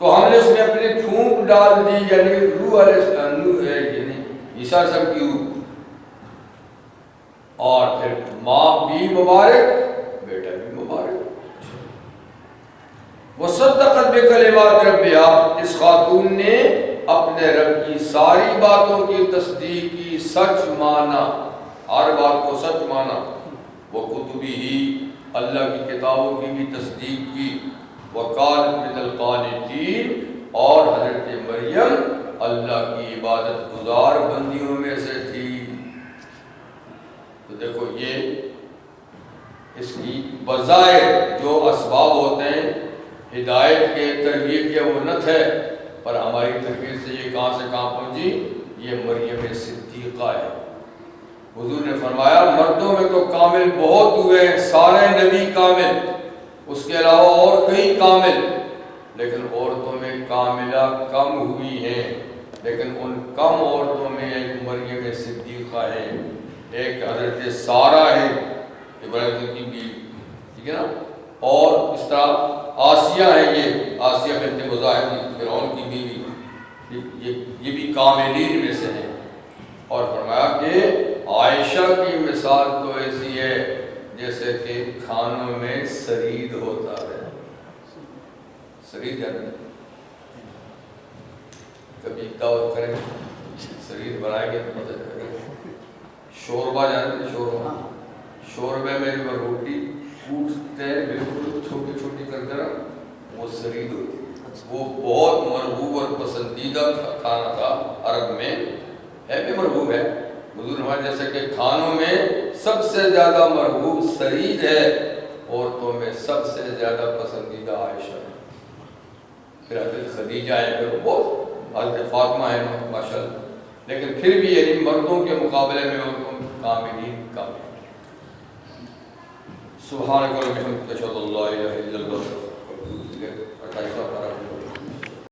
تو ہم نے اس میں اپنی پھونک ڈال دی، یعنی روح یعنی عیسیٰ سب کی روح، اور پھر ماں بھی مبارک، بیٹا بھی مبارک۔ وَصَدَّقَتْ بِكَلِمَاتِ رَبِّهَا، اس خاتون نے اپنے رب کی ساری باتوں کی تصدیق کی، سچ مانا، ہر بات کو سچ مانا، وَكُتُبِهِ، اللہ کی کتابوں کی بھی تصدیق کی، وَقَالَتْ مِنَ الْقَانِتِينَ، اور حضرت مریم اللہ کی عبادت گزار بندیوں میں سے تھی۔ تو دیکھو یہ اس کی بظاہر جو اسباب ہوتے ہیں ہدایت کے، تربیت کے، وہ نہ تھے، پر ہماری تربیت سے یہ کہاں سے کہاں پہنچی، یہ مریم صدیقہ ہے۔ حضور نے فرمایا مردوں میں تو کامل بہت ہوئے ہیں، سارے نبی کامل، اس کے علاوہ اور کئی کامل، لیکن عورتوں میں کاملہ کم ہوئی ہیں، لیکن ان کم عورتوں میں ایک مریم صدیقہ ہے، ایک حضرت سارہ ہے ابراہیم کی بیوی، ٹھیک ہے نا، اور اس طرح آسیہ ہے، یہ آسیہ بنت مزاحم فرعون کی بیوی، یہ بھی کاملین میں سے ہیں۔ اور فرمایا کہ عائشہ کی مثال تو ایسی ہے جیسے کہ کھانوں میں سرید ہوتا ہے، سرید جانتے ہیں؟ کبھی دعوت کریں سرید بنائیں گے تو پتہ چلے گا۔ شوربہ جانتے ہیں؟ شوربہ، شوربے میں جو روٹی کوٹتے ہیں بالکل چھوٹی چھوٹی کر کر، وہ سرید ہوتی ہے۔ وہ بہت مرغوب اور پسندیدہ کھانا تھا عرب میں، ہے بھی مرغوب ہے۔ حضور ہمارے جیسے کہ کھانوں میں سب سے زیادہ مرغوب سرید ہے، عورتوں میں سب سے زیادہ پسندیدہ عائشہ ہے، پھر حضرت خدیجہ ہے، پھر بہت حضرت فاطمہ ہے ماشاءاللہ، لیکن پھر بھی یعنی مردوں کے مقابلے میں عورتوں کاملین کم ہے۔ سبحانک اللہم و بحمدک، اشہد ان لا الہ الا انت، استغفرک و اتوب الیک۔